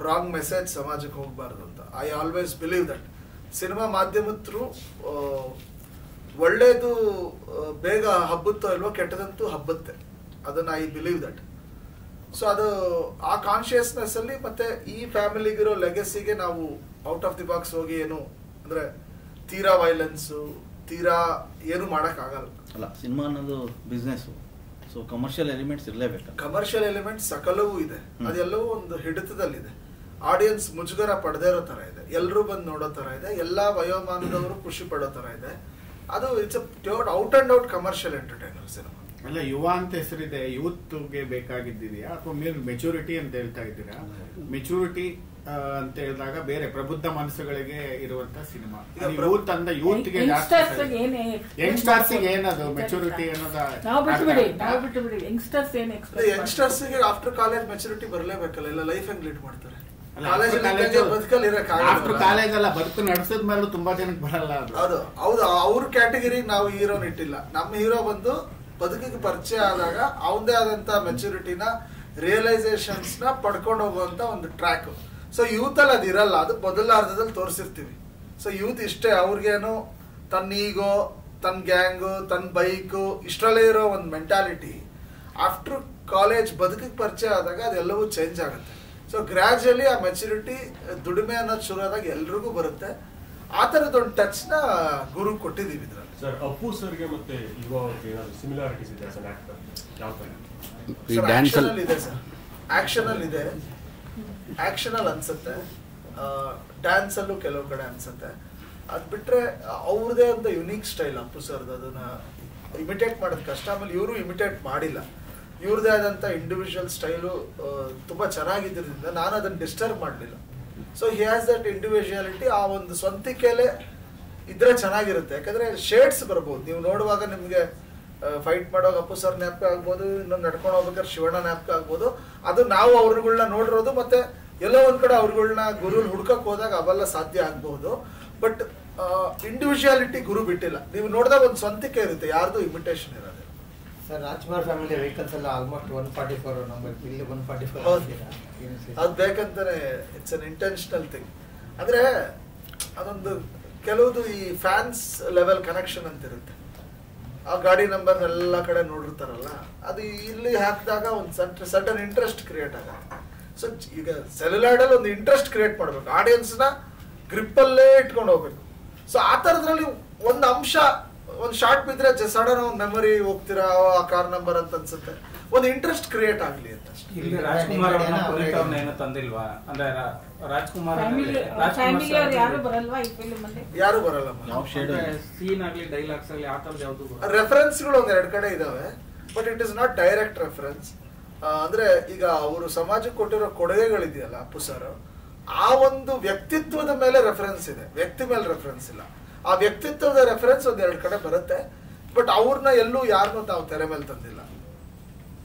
Speaker 1: ರಾಂಗ್ ಮೆಸೇಜ್ ಸಮಾಜಕ್ಕೆ ಹೋಗಬಾರ್ದು ಅಂತ. I always believe that cinema ಮಾಧ್ಯಮದ ಥ್ರೂ ಒಳ್ಳೇದು ಬೇಗ ಹಬ್ಬುತ್ತೋ ಇಲ್ವೋ, ಕೆಟ್ಟದಂತೂ ಹಬ್ಬುತ್ತೆ. ಅದನ್ನು ಐ ಬಿಲೀವ್ ದಟ್. ಸೊ ಅದು ಆ ಕಾನ್ಷಿಯಸ್ನೆಸ್ ಅಲ್ಲಿ ಮತ್ತೆ ಈ ಫ್ಯಾಮಿಲಿಗಿರೋ ಲೆಗಸಿಗೆ ನಾವು ಔಟ್ ಆಫ್ ದಿ ಬಾಕ್ಸ್ ಹೋಗಿ ಏನು ಅಂದ್ರೆ ತೀರಾ ವೈಲೆನ್ಸು, ತೀರಾ ಏನು ಆಗಲ್ಲ.
Speaker 6: ಅಲ್ಲ, ಸಿನಿಮಾ ಅನ್ನೋದು ಬಿಸ್ನೆಸ್, ಸೊ ಕಮರ್ಷಿಯಲ್ ಎಲಿಮೆಂಟ್ಸ್ ಇರಲೇಬೇಕು.
Speaker 1: ಕಮರ್ಷಿಯಲ್ ಎಲಿಮೆಂಟ್ಸ್ ಸಕಲವೂ ಇದೆ, ಅದೆಲ್ಲವೂ ಒಂದು ಹಿಡಿತದಲ್ಲಿದೆ. ಆಡಿಯನ್ಸ್ ಮುಜುಗರ ಪಡೆದೇ ಇರೋ ತರ ಇದೆ, ಎಲ್ಲರೂ ಬಂದು ನೋಡೋ ತರ ಇದೆ, ಎಲ್ಲಾ ವಯೋಮಾನದವರು ಖುಷಿ ಪಡೋ ತರ ಇದೆ. ಅದು it's out and out commercial entertainer cinema.
Speaker 3: ಅಲ್ಲ, ಯುವ ಅಂತ ಹೆಸರಿದೆ, ಯೂತ್ಗೆ ಬೇಕಾಗಿದ್ದೀರಾ ಅಥವಾ ನೀವು ಮೆಚೂರಿಟಿ ಅಂತ ಹೇಳ್ತಾ ಇದ್ದೀರಾ? ಮೆಚೂರಿಟಿ ಅಂತ ಹೇಳಿದಾಗ ಬೇರೆ ಪ್ರಬುದ್ಧ ಮನಸ್ಸುಗಳಿಗೆ ಇರುವಂತ ಸಿನಿಮಾ. ಯೂತ್ ಅಂದ ಯೂತ್ಗೆ ಯಂಗ್ಸ್ಟರ್ಸ್ಗೆ ಏನದು ಮೆಚುರಿಟಿ ಅನ್ನೋದ?
Speaker 1: ಯಂಗ್ಸ್ಟರ್ಸ್ಗೆ ಆಫ್ಟರ್ ಕಾಲೇಜ್ ಮೆಚುರಿಟಿ ಬರಲೇಬೇಕಲ್ಲ, ಇಲ್ಲ ಲೈಫ್ ಹೆಂಗ್ ಲೀಡ್ ಮಾಡ್ತಾರೆ?
Speaker 3: ಆಫ್ಟರ್ ಕಾಲೇಜ್ ಎಲ್ಲ ಬದುಕು ನಡೆಸಿದ ಮೇಲೂ ತುಂಬಾ ಜನಕ್ಕೆ ಬರಲ್ಲ
Speaker 1: ಅದು. ಹೌದು, ಅವ್ರ ಕ್ಯಾಟಗರಿ ನಾವು ಹೀರೋನ್ ಇಟ್ಟಿಲ್ಲ. ನಮ್ಮ ಹೀರೋ ಬಂದು ಬದುಕಿಗೆ ಪರಿಚಯ ಆದಾಗ ಅವನದೇ ಆದಂತ ಮೆಚುರಿಟಿನ, ರಿಯಲೈಸೇಷನ್ಸ್ ನ ಪಡ್ಕೊಂಡು ಹೋಗುವಂತ ಒಂದು ಟ್ರ್ಯಾಕ್. ಸೊ ಯೂತ್ ಅಲ್ಲಿ ಅದು ಇರಲ್ಲ, ಅದು ಮೊದಲಾರ್ಧದಲ್ಲಿ ತೋರಿಸಿರ್ತೀವಿ. ಸೊ ಯೂತ್ ಇಷ್ಟೇ, ಅವ್ರಿಗೇನು ತನ್ನ ಈಗೋ, ತನ್ನ ಗ್ಯಾಂಗು, ತನ್ನ ಬೈಕು ಇಷ್ಟರಲ್ಲೇ ಇರೋ ಒಂದು ಮೆಂಟಾಲಿಟಿ. ಆಫ್ಟರ್ ಕಾಲೇಜ್ ಬದುಕಿಗೆ ಪರಿಚಯ ಆದಾಗ ಅದೆಲ್ಲವೂ ಚೇಂಜ್ ಆಗುತ್ತೆ. ಸೊ ಗ್ರಾಜುಯಲಿ ಆ ಮೆಚುರಿಟಿ, ದುಡಿಮೆ ಅನ್ನೋದು ಶುರು ಆದಾಗ ಎಲ್ರಿಗೂ ಬರುತ್ತೆ. ಆ ತರದೊಂದು ಟಚ್ ನ ಗುರು ಕೊಟ್ಟಿದೀವಿ ಇದ್ರಲ್ಲಿ.
Speaker 7: ಸರ್, ಅಪ್ಪು ಸರ್ಗೆ ಮತ್ತೆ ಯುವ ಅವ್ರಿಗೆ ಏನಾದ್ರು ಸಿಮಿಲಾರಿಟೀಸ್ ಇದೆ ಸರ್? ಆಕ್ಟರ್ ಯಾವ ತರ?
Speaker 1: ಆಕ್ಷನ್ ಅಲ್ಲಿ ಇದೆ ಸರ್, ಆಕ್ಷನ್ ಅಲ್ಲಿ ಇದೆ, ಆಕ್ಷನ್ ಅಲ್ಲಿ ಅನ್ಸುತ್ತೆ, ಡ್ಯಾನ್ಸ್ ಅಲ್ಲೂ ಕೆಲವು ಕಡೆ ಅನ್ಸುತ್ತೆ. ಅದ್ ಬಿಟ್ರೆ ಅವ್ರದೇ ಒಂದು ಯುನೀಕ್ ಸ್ಟೈಲ್ ಅಪ್ಪು ಸರ್ದು, ಅದನ್ನ ಇಮಿಟೇಟ್ ಮಾಡೋದು ಕಷ್ಟ. ಆಮೇಲೆ ಇವರು ಇಮಿಟೇಟ್ ಮಾಡಿಲ್ಲ, ಇವ್ರದೇ ಆದಂತ ಇಂಡಿವಿಜುವಲ್ ಸ್ಟೈಲು ತುಂಬಾ ಚೆನ್ನಾಗಿದ್ದರಿಂದ ನಾನು ಅದನ್ನ ಡಿಸ್ಟರ್ಬ್ ಮಾಡಲಿಲ್ಲ. So he has that individuality. ಆ ಒಂದು ಸ್ವಂತಿಕೆಲೆ ಇದ್ರೆ ಚೆನ್ನಾಗಿರುತ್ತೆ, ಯಾಕಂದ್ರೆ ಶೇಡ್ಸ್ ಬರ್ಬೋದು. ನೀವು ನೋಡುವಾಗ ನಿಮ್ಗೆ ಫೈಟ್ ಮಾಡುವಾಗ ಅಪ್ಪು ಸರ್ ಜ್ಞಾಪಕ ಆಗ್ಬೋದು, ಇನ್ನೊಂದು ನಡ್ಕೊಂಡು ಹೋಗ್ಬೇಕಾದ್ರೆ ಶಿವಣ್ಣ ಜ್ಞಾಪಕ ಆಗ್ಬೋದು. ಅದು ನಾವು ಅವ್ರಗಳನ್ನ ನೋಡಿರೋದು, ಮತ್ತೆ ಎಲ್ಲೋ ಒಂದ್ ಕಡೆ ಅವ್ರಗಳನ್ನ ಗುರು ಹುಡ್ಕಕ್ ಹೋದಾಗ ಅವೆಲ್ಲ ಸಾಧ್ಯ ಆಗ್ಬಹುದು. ಬಟ್ ಇಂಡಿವಿಜುವಾಲಿಟಿ ಗುರು ಬಿಟ್ಟಿಲ್ಲ. ನೀವು ನೋಡಿದಾಗ ಒಂದು ಸ್ವಂತಿಕೆ ಇರುತ್ತೆ, ಯಾರ್ದು ಇಮಿಟೇಷನ್ ಇರೋದು.
Speaker 4: ಸರ್, ರಾಜ್ಕುಮಾರ್ ಫ್ಯಾಮಿಲಿ ವೆಹಿಕಲ್ಸ್ ಎಲ್ಲ ಆಲ್ಮೋಸ್ಟ್ 144 ನಂಬರ್, ಇಲ್ಲಿ 144.
Speaker 1: ಅದು ಬೇಕಂತಾನೆ, ಇಟ್ಸ್ ಅನ್ ಇಂಟೆನ್ಷನಲ್ ಥಿಂಗ್. ಅಂದ್ರೆ ಅದೊಂದು ಕೆಲವುದು ಈ ಫ್ಯಾನ್ಸ್ ಲೆವೆಲ್ ಕನೆಕ್ಷನ್ ಅಂತ ಇರುತ್ತೆ. ಆ ಗಾಡಿ ನಂಬರ್ ಎಲ್ಲ ಕಡೆ ನೋಡಿರ್ತಾರಲ್ಲ, ಅದು ಇಲ್ಲಿ ಹಾಕಿದಾಗ ಒಂದು ಸರ್ಟನ್ ಇಂಟ್ರೆಸ್ಟ್ ಕ್ರಿಯೇಟ್ ಆಗುತ್ತೆ. ಸೊ ಈಗ ಸೆಲ್ಯುಲಾರ್ಡಲ್ಲಿ ಒಂದು ಇಂಟ್ರೆಸ್ಟ್ ಕ್ರಿಯೇಟ್ ಮಾಡ್ಬೇಕು, ಆಡಿಯನ್ಸ್ನ ಗ್ರಿಪ್ಪಲ್ಲೇ ಇಟ್ಕೊಂಡು ಹೋಗ್ಬೇಕು. ಸೊ ಆ ಥರದ್ರಲ್ಲಿ ಒಂದು ಅಂಶ, ಒಂದು ಶಾರ್ಟ್ ಬಿದ್ರೆ ಸಡನ್ ಒಂದು ಮೆಮೊರಿ ಹೋಗ್ತೀರಾ ಆ ಕಾರ್ ನಂಬರ್ ಅಂತ ಅನ್ಸುತ್ತೆ. ಒಂದು ಇಂಟ್ರೆಸ್ಟ್ ಕ್ರಿಯೇಟ್ ಆಗ್ಲಿ ಅಂತ.
Speaker 2: ಇಲ್ಲಿ ರಾಜ್ಕುಮಾರ್ ಅವ್ರನ್ನ ಪುನೀತ್ ಅವ್ರನ್ನ ಏನೋ ತಂದಿಲ್ವಾ? ಅಂದ್ರೆ ರಾಜ್ಕುಮಾರ್
Speaker 5: ಯಾರು ಬರಲ್ವಾ ಈ ಫಿಲ್ಮ್ ಅಲ್ಲಿ?
Speaker 1: ಯಾರು ಬರಲ್ಲ.
Speaker 2: ಸೀನ್ ಆಗ್ಲಿ, ಡೈಲಾಗ್ಸ್ ಆಗ್ಲಿ, ಆ ತರದ್ದು ಯಾವ್ದು
Speaker 1: ರೆಫರೆನ್ಸ್ಗಳು ಒಂದ್ ಎರಡು ಕಡೆ ಇದಾವೆ, but it is not direct reference. ಅಂದ್ರೆ ಈಗ ಅವರು ಸಮಾಜಕ್ಕೆ ಕೊಟ್ಟಿರೋ ಕೊಡುಗೆಗಳಿದೆಯಲ್ಲ ಅಪ್ಪು ಸರ್, ಆ ಒಂದು ವ್ಯಕ್ತಿತ್ವದ ಮೇಲೆ ರೆಫರೆನ್ಸ್ ಇದೆ, ವ್ಯಕ್ತಿ ಮೇಲೆ ರೆಫರೆನ್ಸ್ ಇಲ್ಲ. ಆ ವ್ಯಕ್ತಿತ್ವದ ರೆಫರೆನ್ಸ್ ಒಂದ್ ಎರಡು ಕಡೆ ಬರುತ್ತೆ, ಬಟ್ ಅವ್ರನ್ನ ಎಲ್ಲೂ ಯಾರನ್ನೂ ನಾವು ತೆರೆ ಮೇಲೆ ತಂದಿಲ್ಲ.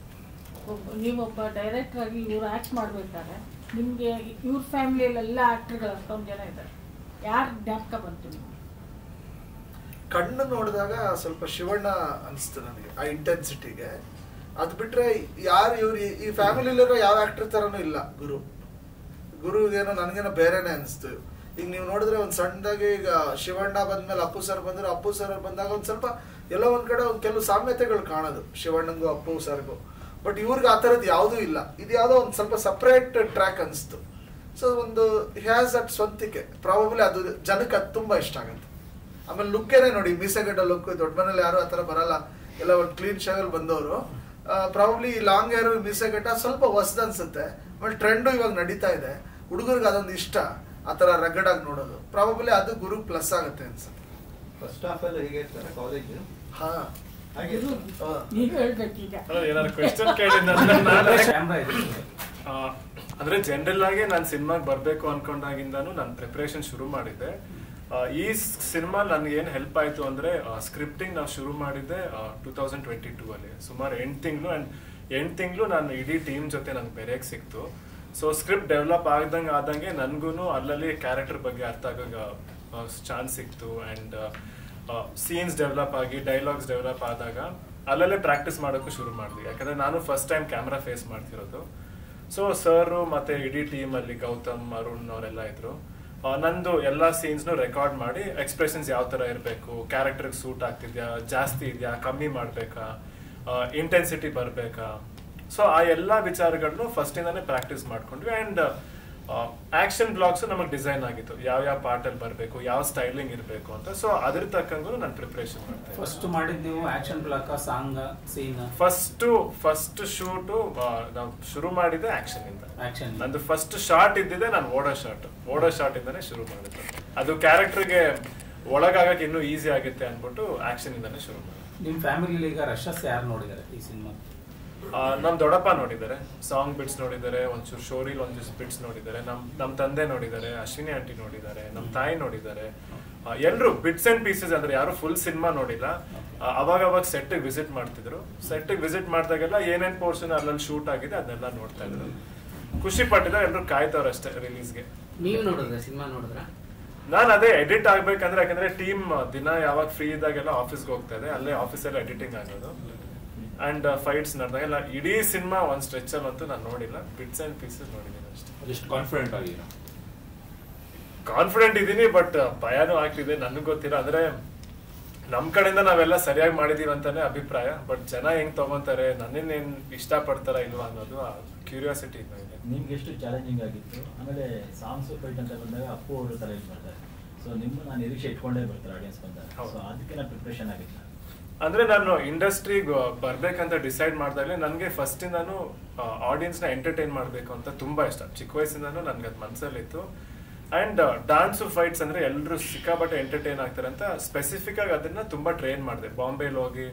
Speaker 5: ನೀವೊಬ್ಬ ಡೈರೆಕ್ಟರ್ ಆಗಿ ಇವ್ರು ಆಕ್ಟ್ ಮಾಡ್ಬೇಕಾದ್ರೆ ನಿಮ್ಗೆ ಇವ್ರ ಫ್ಯಾಮಿಲಿಯಲ್ಲೆಲ್ಲ ಆಕ್ಟರ್ಗಳು ಅಷ್ಟೊಂದು ಜನ ಇದ್ದಾರೆ, ಯಾರು ಜ್ಞಾಪಕ ಬಂತು ನಿಮ್ಗೆ?
Speaker 1: ಕಣ್ಣು ನೋಡಿದಾಗ ಸ್ವಲ್ಪ ಶಿವಣ್ಣ ಅನಿಸ್ತು ನನಗೆ, ಆ ಇಂಟೆನ್ಸಿಟಿಗೆ. ಅದ್ ಬಿಟ್ರೆ ಯಾರು ಇವ್ರು ಈ ಫ್ಯಾಮಿಲಿಲಿರೋ ಯಾವ ಆಕ್ಟರ್ ತರನೂ ಇಲ್ಲ. ಗುರುಗೇನೋ ನನಗೇನೋ ಬೇರೆನೆ ಅನಿಸ್ತು. ಈಗ ನೀವು ನೋಡಿದ್ರೆ ಒಂದ್ ಸಣ್ಣದಾಗಿ ಈಗ ಶಿವಣ್ಣ ಬಂದ್ಮೇಲೆ ಅಪ್ಪು ಸರ್ ಬಂದ್ರೆ, ಅಪ್ಪು ಸರ್ ಬಂದಾಗ ಒಂದ್ ಸ್ವಲ್ಪ ಎಲ್ಲೋ ಒಂದ್ ಕಡೆ ಒಂದ್ ಕೆಲವು ಸಾಮ್ಯತೆಗಳು ಕಾಣೋದು ಶಿವಣ್ಣಂಗೂ ಅಪ್ಪು ಸರ್ಗೂ. ಬಟ್ ಇವ್ರಿಗೆ ಆ ಥರದ್ದು ಯಾವುದೂ ಇಲ್ಲ. ಇದು ಯಾವುದೋ ಒಂದು ಸ್ವಲ್ಪ ಸಪ್ರೇಟ್ ಟ್ರ್ಯಾಕ್ ಅನಿಸ್ತು. ಸೊ ಒಂದು ಹ್ಯಾಸ್ ದಟ್ ಸ್ವಂತಿಕೆ, ಪ್ರಾಬಬ್ಲಿ ಅದು ಜನಕ್ಕೆ ಅದು ತುಂಬಾ ಇಷ್ಟ ಆಗುತ್ತೆ. ಆಮೇಲೆ ಲುಕ್ಕೇನೆ ನೋಡಿ, ಮೀಸೆಗಡ್ಡ ಲುಕ್, ದೊಡ್ಡ ಮನೇಲಿ ಯಾರು ಆ ಥರ ಬರಲ್ಲ, ಎಲ್ಲ ಒಂದು ಕ್ಲೀನ್ ಶೇವಲ್ಲಿ ಬಂದವರು. ಪ್ರಾಬಬ್ಲಿ ಲಾಂಗ್ ಹೇರ್ ಮೀಸೆಗಡ್ಡ ಸ್ವಲ್ಪ ಹೊಸದು ಅನ್ಸುತ್ತೆ. ಆಮೇಲೆ ಟ್ರೆಂಡು ಇವಾಗ ನಡೀತಾ ಇದೆ, ಹುಡುಗರಿಗೆ ಅದೊಂದು ಇಷ್ಟ, ಆ ಥರ ರಗಡಾಗಿ ನೋಡೋದು. ಪ್ರಾಬಬ್ಲಿ ಅದು ಗುರು ಪ್ಲಸ್ ಆಗುತ್ತೆ ಅನ್ಸುತ್ತೆ.
Speaker 8: ಫಸ್ಟ್ ಹಾಫ್ ಅಲ್ಲಿ ಹೇಗೆ ಇರ್ತಾರೆ ಕಾಲೇಜ್?
Speaker 1: ಹಾ,
Speaker 5: ನೀವ್ ಹೇಳ್ಬೇಕೀಗ.
Speaker 7: ಏನಾದ್ರು ಕ್ವೆಶ್ಚನ್ ಅಂದ್ರೆ ಜನರಲ್ ಆಗಿ ನಾನು ಸಿನಿಮಾಗೆ ಬರ್ಬೇಕು ಅನ್ಕೊಂಡಾಗಿಂದಾನು ನಾನು ಪ್ರಿಪರೇಷನ್ ಶುರು ಮಾಡಿದ್ದೆ. ಈ ಸಿನಿಮಾ ನನ್ಗೆ ಏನ್ ಹೆಲ್ಪ್ ಆಯ್ತು ಅಂದ್ರೆ, ಸ್ಕ್ರಿಪ್ಟಿಂಗ್ ನಾವು ಶುರು ಮಾಡಿದ್ದೆ 2022 ಅಲ್ಲಿ, ಸುಮಾರು 8 ತಿಂಗಳು. ಅಂಡ್ 8 ತಿಂಗಳು ನಾನು ಇಡೀ ಟೀಮ್ ಜೊತೆ ನನ್ಗೆ ಬೆರೆಯಕ್ಕೆ ಸಿಕ್ತು. ಸೊ ಸ್ಕ್ರಿಪ್ಟ್ ಡೆವಲಪ್ ಆದಂಗೆ ನನ್ಗೂ ಅಲ್ಲಲ್ಲಿ ಕ್ಯಾರೆಕ್ಟರ್ ಬಗ್ಗೆ ಅರ್ಥ ಆಗೋ ಚಾನ್ಸ್ ಸಿಕ್ತು. ಅಂಡ್ ಸೀನ್ಸ್ ಡೆವಲಪ್ ಆಗಿ ಡೈಲಾಗ್ಸ್ ಡೆವಲಪ್ ಆದಾಗ ಅಲ್ಲಲ್ಲೇ ಪ್ರಾಕ್ಟೀಸ್ ಮಾಡೋಕ್ಕೂ ಶುರು ಮಾಡಿದ್ವಿ. ಯಾಕಂದ್ರೆ ನಾನು ಫಸ್ಟ್ ಟೈಮ್ ಕ್ಯಾಮ್ರಾ ಫೇಸ್ ಮಾಡ್ತಿರೋದು. ಸೊ ಸರ್ ಮತ್ತೆ ಇಡೀ ಟೀಮ್ ಅಲ್ಲಿ ಗೌತಮ್, ಅರುಣ್ ಅವರೆಲ್ಲ ಇದ್ರು. ನಂದು ಎಲ್ಲ ಸೀನ್ಸ್ನು ರೆಕಾರ್ಡ್ ಮಾಡಿ ಎಕ್ಸ್ಪ್ರೆಷನ್ಸ್ ಯಾವ ತರ ಇರಬೇಕು, ಕ್ಯಾರೆಕ್ಟರ್ಗೆ ಸೂಟ್ ಆಗ್ತಿದ್ಯಾ, ಜಾಸ್ತಿ ಇದೆಯಾ, ಕಮ್ಮಿ ಮಾಡ್ಬೇಕಾ, ಇಂಟೆನ್ಸಿಟಿ ಬರ್ಬೇಕಾ, ಸೊ ಆ ಎಲ್ಲ ವಿಚಾರಗಳನ್ನು ಫಸ್ಟ್ ಇಂದಾನೆ ಪ್ರಾಕ್ಟೀಸ್ ಮಾಡ್ಕೊಂಡ್ವಿ. ಅಂಡ್ ಆಕ್ಷನ್ ಬ್ಲಾಗ್ಸ್ ನಮಗೆ ಡಿಸೈನ್ ಆಗಿತ್ತು, ಯಾವ ಪಾರ್ಟ್ ಅಲ್ಲಿ ಬರಬೇಕು, ಯಾವ ಸ್ಟೈಲಿಂಗ್ ಇರಬೇಕು ಅಂತ. ಸೊ ಅದ್ರ ತಕ್ಕಂಗೂ ನಾನು ಪ್ರಿಪರೇಷನ್ ಮಾಡ್ತೇನೆ.
Speaker 2: ಫಸ್ಟ್ ಮಾಡಿದ್ ನೀವು action block, song, scene?
Speaker 7: First shoot ನಾವು ಶುರು ಮಾಡಿದ್ದೆ ಆಕ್ಷನ್ ಇಂದ.
Speaker 2: ಆಕ್ಷನ್
Speaker 7: ನಂದು ಫಸ್ಟ್ ಶಾರ್ಟ್ ಇದ್ದಿದೆ ನಾನು ಓಡೋ ಶಾರ್ಟ್ ಇಂದಾನೆ ಶುರು ಮಾಡಿದ್ದು. ಅದು ಕ್ಯಾರೆಕ್ಟರ್ಗೆ ಒಳಗಾಗಕ್ಕೆ ಇನ್ನೂ ಈಸಿ ಆಗುತ್ತೆ ಅನ್ಬಿಟ್ಟು ಆಕ್ಷನ್ ಇಂದಾನೆ ಶುರು ಮಾಡಿದೆ.
Speaker 2: ನಿಮ್ ಫ್ಯಾಮಿಲಿ ಈಗ ರಶಸ್ ಯಾರು ನೋಡಿದ್ದಾರೆ ಈ ಸಿನಿಮಾ?
Speaker 7: ನಮ್ ದೊಡ್ಡಪ್ಪ ನೋಡಿದ್ದಾರೆ, ಸಾಂಗ್ ಬಿಟ್ಸ್ ನೋಡಿದ್ದಾರೆ, ಒಂಚೂರು ಶೋರಿಲ್ ಒಂಚೂರು ಬಿಟ್ಸ್ ನೋಡಿದ್ದಾರೆ, ನಮ್ ತಂದೆ ನೋಡಿದ್ದಾರೆ, ಅಶ್ವಿನಿ ಆಂಟಿ ನೋಡಿದ್ದಾರೆ, ನಮ್ ತಾಯಿ ನೋಡಿದ್ದಾರೆ. ಎಲ್ರು ಬಿಟ್ಸ್ ಅಂಡ್ ಪೀಸಸ್, ಅಂದ್ರೆ ಯಾರು ಫುಲ್ ಸಿನಿಮಾ ನೋಡಿಲ್ಲ. ಅವಾಗ ಸೆಟ್ ವಿಸಿಟ್ ಮಾಡ್ತಿದ್ರು. ಸೆಟ್ ವಿಸಿಟ್ ಮಾಡಿದಾಗೆಲ್ಲ ಏನೇನ್ ಪೋರ್ಷನ್ ಅಲ್ಲಲ್ಲಿ ಶೂಟ್ ಆಗಿದೆ ಅದನ್ನೆಲ್ಲ ನೋಡ್ತಾ ಇದ್ರು, ಖುಷಿ ಪಟ್ಟಿದ್ರು. ಎಲ್ರು ಕಾಯ್ತವ್ರ ಅಷ್ಟೇ ರಿಲೀಸ್ಗೆ.
Speaker 9: ನೀವು ನೋಡಿದ್ರ ಸಿನಿಮಾ ನೋಡಿದ್ರ?
Speaker 7: ನಾನು ಅದೇ ಎಡಿಟ್ ಆಗ್ಬೇಕಂದ್ರೆ, ಯಾಕಂದ್ರೆ ಟೀಮ್ ದಿನ ಯಾವಾಗ ಫ್ರೀ ಇದ್ದಾಗೆಲ್ಲ ಆಫೀಸ್ಗೆ ಹೋಗ್ತಾ ಇದೆ, ಅಲ್ಲೇ ಆಫೀಸಲ್ಲಿ ಎಡಿಟಿಂಗ್ ಆಗೋದು. ಅಂಡ್ ಫೈಟ್ಸ್ ನಡೆದಾಗೆಲ್ಲ ಇಡೀ ಸಿನಿಮಾ ಒಂದ್ ಸ್ಟ್ರೆಚ್ ಅಲ್ಲಿ ಅಂತೂ ನಾನು ನೋಡಿಲ್ಲ, ಬಿಟ್ಸ್ ಅಂಡ್ ಪೀಸಸ್ ನೋಡಿದ್ದೀನಿ ಅಷ್ಟೇ.
Speaker 10: ಎಷ್ಟು ಕಾನ್ಫಿಡೆಂಟ್ ಆಗಿರೋ?
Speaker 7: ಕಾನ್ಫಿಡೆಂಟ್ ಇದೀನಿ, ಬಟ್ ಭಯನೂ ಆಗ್ತಿದೆ. ನನಗೆ ಗೊತ್ತಿಲ್ಲ, ಅಂದ್ರೆ ನಮ್ ಕಡೆಯಿಂದ ನಾವೆಲ್ಲ ಸರಿಯಾಗಿ ಮಾಡಿದೀವಿ ಅಂತಾನೆ ಅಭಿಪ್ರಾಯ. ಬಟ್ ಜನ ಹೆಂಗ್ ತಗೊಂತಾರೆ, ನನ್ನೇನ್ ಇಷ್ಟ ಪಡ್ತಾರ ಇಲ್ವಾ ಅನ್ನೋದು ಕ್ಯೂರಿಯಾಸಿಟಿ ಇದೆ.
Speaker 11: ನಿಮ್ಗೆ ಎಷ್ಟು ಚಾಲೆಂಜಿಂಗ್ ಆಗಿತ್ತು? ಆಮೇಲೆ ಸಾಂಗ್ಸ್ ಫೈಟ್ ಅಂತ ಬಂದಾಗ ಅಪ್ಪು ಅವರು ತಲೆಯಲ್ಲಿ ಮಾಡ್ತಾರೆ, ಸೊ ನಿಮ್ಮನ್ನ ನಾನು ನಿರೀಕ್ಷೆ ಇಟ್ಕೊಂಡೇ ಬರ್ತಾರೆ ಆಡಿಯನ್ಸ್ ಬಂದಾಗ. ಸೊ ಅದಕ್ಕೆ ನಾನು ಪ್ರಿಪ್ರೇಷನ್ ಆಗಿಲ್ಲ.
Speaker 7: ಅಂದ್ರೆ ನಾನು ಇಂಡಸ್ಟ್ರಿಗೆ ಬರ್ಬೇಕಂತ ಡಿಸೈಡ್ ಮಾಡಿದಾಗಲೇ ನನಗೆ ಫಸ್ಟ್ ನಾನು ಆಡಿಯನ್ಸ್ ನ ಎಂಟರ್ಟೈನ್ ಮಾಡ್ಬೇಕು ಅಂತ ತುಂಬಾ ಇಷ್ಟ. ಚಿಕ್ಕ ವಯಸ್ಸಿಂದಾನು ನನ್ಗೆ ಅದು ಮನ್ಸಲ್ಲಿತ್ತು. ಅಂಡ್ ಡಾನ್ಸ್ ಫೈಟ್ಸ್ ಅಂದ್ರೆ ಎಲ್ಲರೂ ಸಿಕ್ಕಾಪಟ್ಟೆ ಎಂಟರ್ಟೈನ್ ಆಗ್ತಾರೆ ಅಂತ ಸ್ಪೆಸಿಫಿಕ್ ಆಗಿ ಅದನ್ನ ತುಂಬಾ ಟ್ರೈನ್ ಮಾಡಿದೆ. ಬಾಂಬೆಲಿ ಹೋಗಿ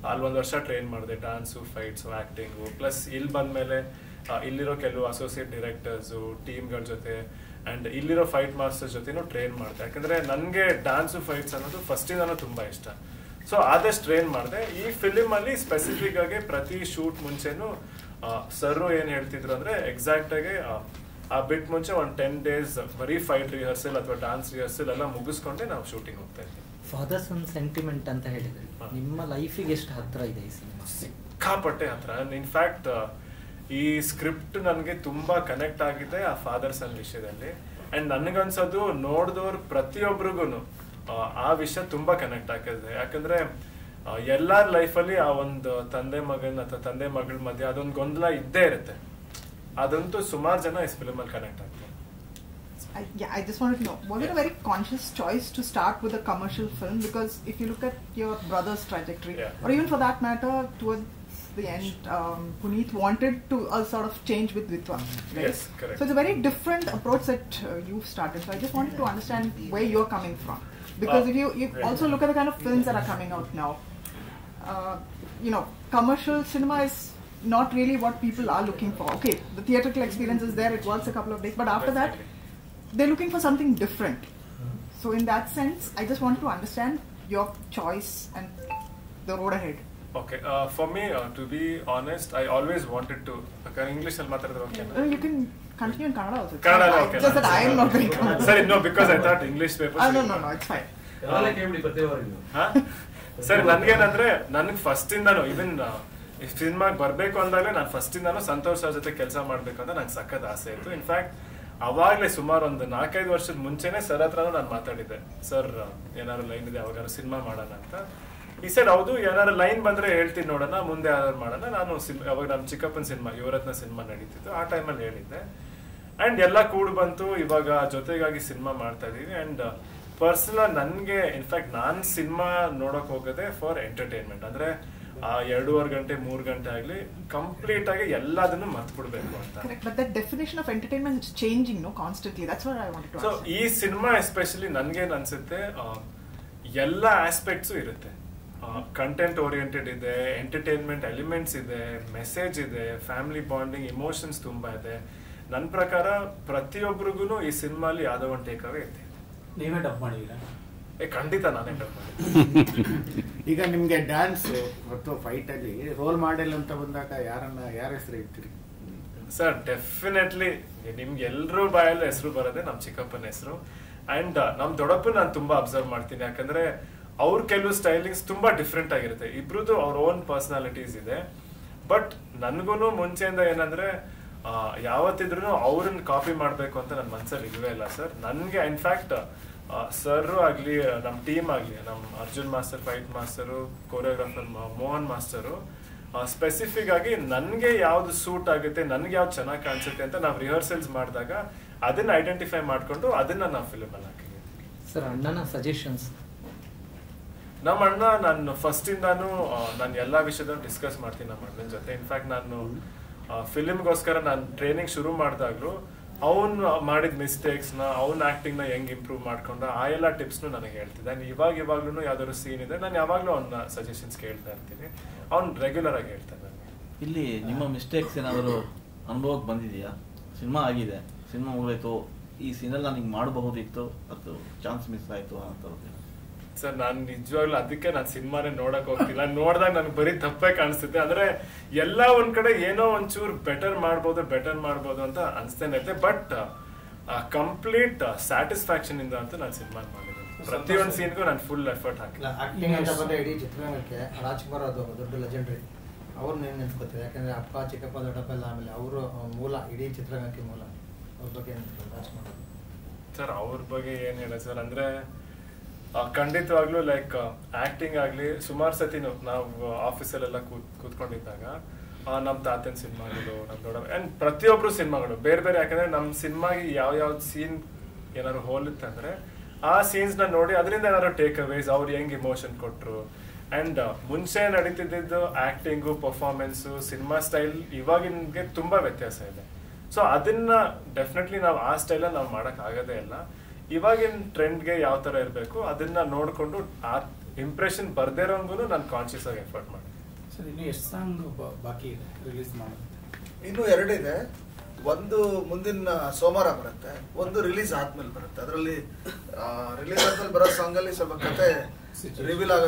Speaker 7: ಅಲ್ಲಿ 1 ವರ್ಷ ಟ್ರೈನ್ ಮಾಡಿದೆ, ಡಾನ್ಸು, ಫೈಟ್ಸು, ಆಕ್ಟಿಂಗು. ಪ್ಲಸ್ ಇಲ್ಲಿ ಬಂದ್ಮೇಲೆ ಇಲ್ಲಿರೋ ಕೆಲವು ಅಸೋಸಿಯೇಟ್ ಡೈರೆಕ್ಟರ್ಸು, ಟೀಮ್ಗಳ ಜೊತೆ ಅಂಡ್ ಇಲ್ಲಿರೋ ಫೈಟ್ ಮಾಸ್ಟರ್ಸ್ ಜೊತೆನೂ ಟ್ರೈನ್ ಮಾಡಿದೆ. ಯಾಕಂದ್ರೆ ನನಗೆ ಡಾನ್ಸು, ಫೈಟ್ಸ್ ಅನ್ನೋದು ಫಸ್ಟಿಂದಾನು ತುಂಬಾ ಇಷ್ಟ. ಸೊ ಆದಷ್ಟು ಟ್ರೈನ್ ಮಾಡಿದೆ. ಈ ಫಿಲಿಮ್ ಅಲ್ಲಿ ಸ್ಪೆಸಿಫಿಕ್ ಆಗಿ ಪ್ರತಿ ಶೂಟ್ ಮುಂಚೆನು ಸರ್ ಏನ್ ಹೇಳ್ತಿದ್ರು ಅಂದ್ರೆ ಎಕ್ಸಾಕ್ಟ್ ಆಗಿ ಆ ಬಿಟ್ ಮುಂಚೆ ಒಂದು 10 days ಬರೀ ಫೈಟ್ ರಿಹರ್ಸಲ್ ಅಥವಾ ಡಾನ್ಸ್ ರಿಹರ್ಸಲ್ ಎಲ್ಲ ಮುಗಿಸ್ಕೊಂಡೆ ನಾವು ಶೂಟಿಂಗ್ ಹೋಗ್ತಾ ಇದ್ವಿ.
Speaker 4: ಫಾದರ್ಸ್ ಅಂಡ್ ಸೆಂಟಿಮೆಂಟ್ ಅಂತ ಹೇಳಿದ್ರೆ ನಿಮ್ಮ ಲೈಫಿಗೆ ಎಷ್ಟು ಹತ್ರ ಇದೆ ಈ ಸಿನಿಮಾ?
Speaker 7: ಸಿಕ್ಕಾಪಟ್ಟೆ ಹತ್ರ. ಇನ್ಫ್ಯಾಕ್ಟ್ ಈ ಸ್ಕ್ರಿಪ್ಟ್ ನನಗೆ ತುಂಬಾ ಕನೆಕ್ಟ್ ಆಗಿದೆ ಆ ಫಾದರ್ಸ್ ಅನ್ನೋ ವಿಷಯದಲ್ಲಿ. ಅಂಡ್ ನನಗನ್ಸೋದು ನೋಡಿದವ್ರು ಪ್ರತಿಯೊಬ್ಬರಿಗೂ ಆ ವಿಷಯ ತುಂಬಾ ಕನೆಕ್ಟ್ ಆಗ್ತದೆ. ಯಾಕಂದ್ರೆ ಎಲ್ಲಾರ ಲೈಫಲ್ಲಿ ಆ ಒಂದು ತಂದೆ ಮಗನ್ ಅಥವಾ ತಂದೆ ಮಗಳ ಮಧ್ಯೆ ಅದೊಂದು ಗೊಂದಲ ಇದ್ದೇ ಇರುತ್ತೆ. ಅದಂತೂ ಸುಮಾರು ಜನ ಈ ಫಿಲ್ಮ್ ಅಲ್ಲಿ ಕನೆಕ್ಟ್ ಆಗ್ತಾರೆ.
Speaker 12: I just wanted to know, was it a very conscious choice to start with a commercial film? Because if you look at your brother's trajectory, or even for that matter, towards the end, Puneet wanted to sort of change with Vitwa, right?
Speaker 7: Yes, correct.
Speaker 12: So it's a very different approach that you've started. So I just wanted to understand where you're coming from. Because if you also look at the kind of films that are coming out now, commercial cinema is not really what people are looking for. Okay, the theatrical experience is there, it works a couple of days, but after that, they're looking for something different. So in that sense, I just want to understand your choice and the road ahead.
Speaker 7: Okay, for me, to be honest, I always wanted to. English al matradre okay?
Speaker 12: You can continue in Kannada also.
Speaker 7: Kannada okay.
Speaker 12: Just that I am not very Kannada.
Speaker 7: Sorry, no, because I thought English papers.
Speaker 12: No, it's fine.
Speaker 7: ಸರಿ, ನನ್ಗೇನಂದ್ರೆ ನನಗೆ first ಇಂದಾನು even ಸಿನಿಮಾಗೆ ಬರ್ಬೇಕು ಅಂದಾಗಲೇ ನಾನು first ಇಂದಾನು Santosh sir ಜೊತೆ ಕೆಲಸ ಮಾಡ್ಬೇಕು ಅಂತ ನಂಗೆ ಸಖತ್ ಆಸೆ ಇತ್ತು. ಇನ್ಫ್ಯಾಕ್ಟ್ ಅವಾಗಲೇ ಸುಮಾರು ಒಂದು 4-5 ವರ್ಷದ ಮುಂಚೆನೆ ಸರ್ ಹತ್ರನೂ ನಾನು ಮಾತಾಡಿದ್ದೆ, ಸರ್ ಏನಾದ್ರು ಲೈನ್ ಇದೆ ಅವಾಗಾರು ಸಿನಿಮಾ ಮಾಡೋಣ ಅಂತ. ಈ ಸೈಡ್ ಹೌದು, ಏನಾದ್ರು ಲೈನ್ ಬಂದ್ರೆ ಹೇಳ್ತೀನಿ ನೋಡೋಣ, ಮುಂದೆ ಯಾರು ಮಾಡೋಣ. ನಾನು ಅವಾಗ ನಮ್ಮ ಚಿಕ್ಕಪ್ಪನ ಸಿನಿಮಾ ಯುವರತ್ನ ಸಿನಿಮಾ ನಡೀತಿತ್ತು, ಆ ಟೈಮಲ್ಲಿ ಹೇಳಿದ್ದೆ. ಅಂಡ್ ಎಲ್ಲ ಕೂಡ್ ಬಂತು, ಇವಾಗ ಜೊತೆಗಾಗಿ ಸಿನಿಮಾ ಮಾಡ್ತಾ ಇದೀವಿ. ಅಂಡ್ ಪರ್ಸನಲ್ ನನ್ಗೆ ಇನ್ಫ್ಯಾಕ್ಟ್ ನಾನ್ ಸಿನಿಮಾ ನೋಡಕ್ ಹೋಗೋದೆ ಫಾರ್ ಎಂಟರ್ಟೈನ್ಮೆಂಟ್. ಅಂದ್ರೆ ಆ 2.5 ಗಂಟೆ 3 ಗಂಟೆ ಆಗ್ಲಿ ಕಂಪ್ಲೀಟ್ ಆಗಿ ಎಲ್ಲದನ್ನು ಮರ್ತು ಬಿಡ್ಬೇಕು ಅಂತ.
Speaker 12: Correct, but that definition of entertainment is changing, no, constantly. That's what I wanted to ask.
Speaker 7: So ಈ ಸಿನಿಮಾ ಎಸ್ಪೆಷಲಿ ನನ್ಗೇನ್ ಅನ್ಸುತ್ತೆ, ಎಲ್ಲ ಆಸ್ಪೆಕ್ಟ್ಸ್ ಇರುತ್ತೆ. ಕಂಟೆಂಟ್ ಓರಿಯೆಂಟೆಡ್ ಇದೆ, ಎಂಟರ್ಟೈನ್ಮೆಂಟ್ ಎಲಿಮೆಂಟ್ಸ್ ಇದೆ, ಮೆಸೇಜ್ ಇದೆ, ಫ್ಯಾಮಿಲಿ ಬಾಂಡಿಂಗ್, ಇಮೋಷನ್ಸ್ ತುಂಬಾ ಇದೆ. ನನ್ನ ಪ್ರಕಾರ ಪ್ರತಿಯೊಬ್ಬರಿಗೂ ಈ ಸಿನಿಮಾಲಿ ಯಾವ್ದೋ ಒಂದು ಟೇಕ್ ಅವೇ ಇದೆ.
Speaker 2: ನೀವೇ ಡಬ್ ಮಾಡಿದ್ದೀರಾ?
Speaker 7: ಖಂಡಿತ ನಾನೇ ಡಬ್ ಮಾಡಿದ್ದೀನಿ.
Speaker 3: ಈಗ ನಿಮ್ಗೆ ಡ್ಯಾನ್ಸ್ ಮತ್ತು ಫೈಟ್ ಅಲ್ಲಿ ರೋಲ್ ಮಾಡೆಲ್ ಅಂತ ಬಂದಾಗ ಯಾರ ಹೆಸರು ಇರ್ತೀರಿ
Speaker 7: ಸರ್? ಡೆಫಿನೆಟ್ಲಿ ನಿಮ್ಗೆ ಎಲ್ರೂ ಬಾಯಲ್ಲಿ ಹೆಸರು ಬರೋದೇ ನಮ್ ಚಿಕ್ಕಪ್ಪನ ಹೆಸರು. ಅಂಡ್ ನಮ್ ದೊಡ್ಡಪ್ಪ ನಾನು ತುಂಬಾ ಅಬ್ಸರ್ವ್ ಮಾಡ್ತೀನಿ, ಯಾಕಂದ್ರೆ ಅವ್ರ ಕೆಲವು ಸ್ಟೈಲಿಂಗ್ಸ್ ತುಂಬಾ ಡಿಫ್ರೆಂಟ್ ಆಗಿರುತ್ತೆ. ಇಬ್ರದ್ದು ಅವ್ರ ಓನ್ ಪರ್ಸನಾಲಿಟೀಸ್ ಇದೆ. ಬಟ್ ನನ್ಗೂನು ಮುಂಚೆಯಿಂದ ಏನಂದ್ರೆ ಯಾವತ್ತಿದ್ರು ಅವ್ರನ್ನ ಕಾಪಿ ಮಾಡ್ಬೇಕು ಅಂತ ನನ್ನ ಮನ್ಸಲ್ಲಿ ಇಲ್ವೇ ಇಲ್ಲ ಸರ್. ನನ್ಗೆ ಇನ್ಫ್ಯಾಕ್ಟ್ ಸರ್ ಆಗ್ಲಿ, ನಮ್ ಟೀಮ್ ಆಗ್ಲಿ, ನಮ್ Arjun master, fight master, choreographer Mohan master specific ಆಗಿ ನನ್ಗೆ ಯಾವ್ದು ಸೂಟ್ ಆಗುತ್ತೆ, ನನ್ಗೆ ಯಾವ್ದು ಚೆನ್ನಾಗಿ ಕಾಣಿಸುತ್ತೆ ಅಂತ ನಾವು ರಿಹರ್ಸಲ್ಸ್ ಮಾಡಿದಾಗ ಅದನ್ನ ಐಡೆಂಟಿಫೈ ಮಾಡ್ಕೊಂಡು ಅದನ್ನ ನಾವು ಫಿಲ್ಮ್ ಅಲ್ಲಿ ಹಾಕಿದ್ವಿ.
Speaker 9: ಸರ್ ಅಣ್ಣನ ಸಜೆಷನ್ಸ್?
Speaker 7: ನಮ್ಮ ಅಣ್ಣ ನಾನು ಫಸ್ಟ್ ಇಂದಾನು ನಾನು ಎಲ್ಲಾ ವಿಷಯದಲ್ಲಿ ಡಿಸ್ಕಸ್ ಮಾಡ್ತೀನಿ ನಮ್ಮ ಅಣ್ಣನ ಜೊತೆ. ಇನ್ಫ್ಯಾಕ್ಟ್ ನಾನು ಫಿಲ್ಮ್ಗೋಸ್ಕರ ನಾನು ಟ್ರೈನಿಂಗ್ ಶುರು ಮಾಡಿದಾಗ್ಲೂ ಅವ್ನು ಮಾಡಿದ ಮಿಸ್ಟೇಕ್ಸ್ನ ಅವ್ನ ಆಕ್ಟಿಂಗ್ನ ಹೆಂಗ್ ಇಂಪ್ರೂವ್ ಮಾಡ್ಕೊಂಡ ಆ ಎಲ್ಲ ಟಿಪ್ಸ್ನು ನನಗೆ ಹೇಳ್ತಿದ್ದೆ. ಇವಾಗ್ಲೂ ಯಾವ್ದಾದ್ರು ಸೀನ್ ಇದೆ ನಾನು ಯಾವಾಗ್ಲೂ ಅವನ್ನ ಸಜೆಷನ್ಸ್ ಕೇಳ್ತಾ ಇರ್ತೀನಿ. ಅವ್ನು ರೆಗ್ಯುಲರ್ ಆಗಿ ಹೇಳ್ತಾನೆ ನನಗೆ.
Speaker 6: ಇಲ್ಲಿ ನಿಮ್ಮ ಮಿಸ್ಟೇಕ್ಸ್ ಏನಾದರೂ ಅನುಭವಕ್ಕೆ ಬಂದಿದೆಯಾ? ಸಿನಿಮಾ ಆಗಿದೆ, ಸಿನಿಮಾ ಮುಗಿದೋಯ್ತು, ಈ ಸೀನಲ್ಲಿ ನಾನು ಹಿಂಗೆ ಮಾಡಬಹುದಿತ್ತು, ಅದು ಚಾನ್ಸ್ ಮಿಸ್ ಆಯಿತು ಅಂತ.
Speaker 7: ಸರ್ ನಾನು ನಿಜವಾಗ್ಲೂ ಅದಕ್ಕೆ ನಾನು ಸಿನಿಮಾನೇ ನೋಡಕ್ ಹೋಗ್ತಿಲ್ಲ. ನೋಡಿದಾಗ ನನಗೆ ಬರೀ ತಪ್ಪೇ ಕಾಣಿಸುತ್ತೆ. ಅಂದ್ರೆ ಎಲ್ಲ ಒಂದ್ ಕಡೆ ಏನೋ ಒಂಚೂರು ಬೆಟರ್ ಮಾಡ್ಬೋದು ಅಂತ ಅನ್ಸ್ತೇನೆ ಇರುತ್ತೆ. ಬಟ್ ಕಂಪ್ಲೀಟ್ ಸ್ಯಾಟಿಸ್ಫ್ಯಾಕ್ಷನ್ ಇಂದ ಅಂತ ನಾನು ಸಿನಿಮಾ ಮಾಡಿದ್ದೀನಿ. ಪ್ರತಿಯೊಂದು ಸೀನ್ಗೂ ನಾನು ಫುಲ್ ಎಫರ್ಟ್ ಹಾಕಿಲ್ಲ.
Speaker 4: ಆಕ್ಟಿಂಗ್ ಅಂತ ಬಂದ್ರೆ ಇಡೀ ಚಿತ್ರರಂಗಕ್ಕೆ ರಾಜ್ಕುಮಾರ್ ಅದು ದೊಡ್ಡ ಲೆಜೆಂಡ್ರಿ, ಅವ್ರು ನೆನ್ಸ್ಕೊತೀವಿ. ಯಾಕಂದ್ರೆ ಅಪ್ಪ ಚಿಕ್ಕಪ್ಪ ದೊಡ್ಡಪ್ಪ ಎಲ್ಲ ಆಮೇಲೆ ಅವರು ಮೂಲ, ಇಡೀ ಚಿತ್ರರಂಗಕ್ಕೆ ಮೂಲ. ಅವ್ರ ಬಗ್ಗೆ ರಾಜ್ಕುಮಾರ್
Speaker 7: ಸರ್ ಅವ್ರ ಬಗ್ಗೆ ಏನ್ ಹೇಳ ಸರ್, ಅಂದ್ರೆ ಖಂಡಿತವಾಗ್ಲೂ ಲೈಕ್ ಆಕ್ಟಿಂಗ್ ಆಗ್ಲಿ ಸುಮಾರು ಸತಿನು ನಾವು ಆಫೀಸಲ್ಲೆಲ್ಲ ಕೂತ್ಕೊಂಡಿದ್ದಾಗ ನಮ್ಮ ತಾತನ ಸಿನಿಮಾಗಳು, ನಮ್ ದೊಡ್ಡ ಅಂಡ್ ಪ್ರತಿಯೊಬ್ರು ಸಿನಿಮಾಗಳು ಬೇರೆ ಬೇರೆ. ಯಾಕಂದ್ರೆ ನಮ್ ಸಿನಿಮಾಗೆ ಯಾವ ಸೀನ್ ಏನಾದ್ರು ಹೋಲಿತ್ತಂದ್ರೆ ಆ ಸೀನ್ಸ್ ನ ನೋಡಿ ಅದರಿಂದ ಏನಾದ್ರು ಟೇಕ್ ಅವೇಸ್, ಅವ್ರು ಹೆಂಗ್ ಇಮೋಷನ್ ಕೊಟ್ರು. ಅಂಡ್ ಮುಂಚೆ ನಡೀತಿದ್ದು ಆಕ್ಟಿಂಗು, ಪರ್ಫಾರ್ಮೆನ್ಸು, ಸಿನಿಮಾ ಸ್ಟೈಲ್ ಇವಾಗಿನ್ಗೆ ತುಂಬಾ ವ್ಯತ್ಯಾಸ ಇದೆ. ಸೊ ಅದನ್ನ ಡೆಫಿನೆಟ್ಲಿ ನಾವು ಆ ಸ್ಟೈಲಲ್ಲಿ ನಾವು ಮಾಡಕ್ ಆಗೋದೇ ಇಲ್ಲ. ಇವಾಗಿನ ಟ್ರೆಂಡ್ಗೆ ಯಾವ ತರ ಇರಬೇಕು ಅದನ್ನ ನೋಡ್ಕೊಂಡು ಆ ಇಂಪ್ರೆಷನ್ ಬರ್ದೇ ಇರೋಂಗೂ ನಾನು ಕಾನ್ಶಿಯಸ್ ಆಗಿ ಎಫರ್ಟ್ ಮಾಡಿ.
Speaker 2: ಸರ್ ಇನ್ನು ಎಷ್ಟು ಸಾಂಗ್ ಬಾಕಿ ಇದೆ ರಿಲೀಸ್ ಮಾಡೋದು?
Speaker 1: ಇನ್ನೂ 2 ಇದೆ. ಒಂದು ಮುಂದಿನ ಸೋಮವಾರ ಬರುತ್ತೆ, ಒಂದು ರಿಲೀಸ್ ಆದ್ಮೇಲೆ ಬರುತ್ತೆ. ಅದರಲ್ಲಿ ರಿಲೀಸ್ ಆದ್ಮೇಲೆ ಬರೋ ಸಾಂಗ್ ಅಲ್ಲಿ ಸ್ವಲ್ಪ ಕತೆ ರಿವೀಲ್ ಆಗುತ್ತೆ.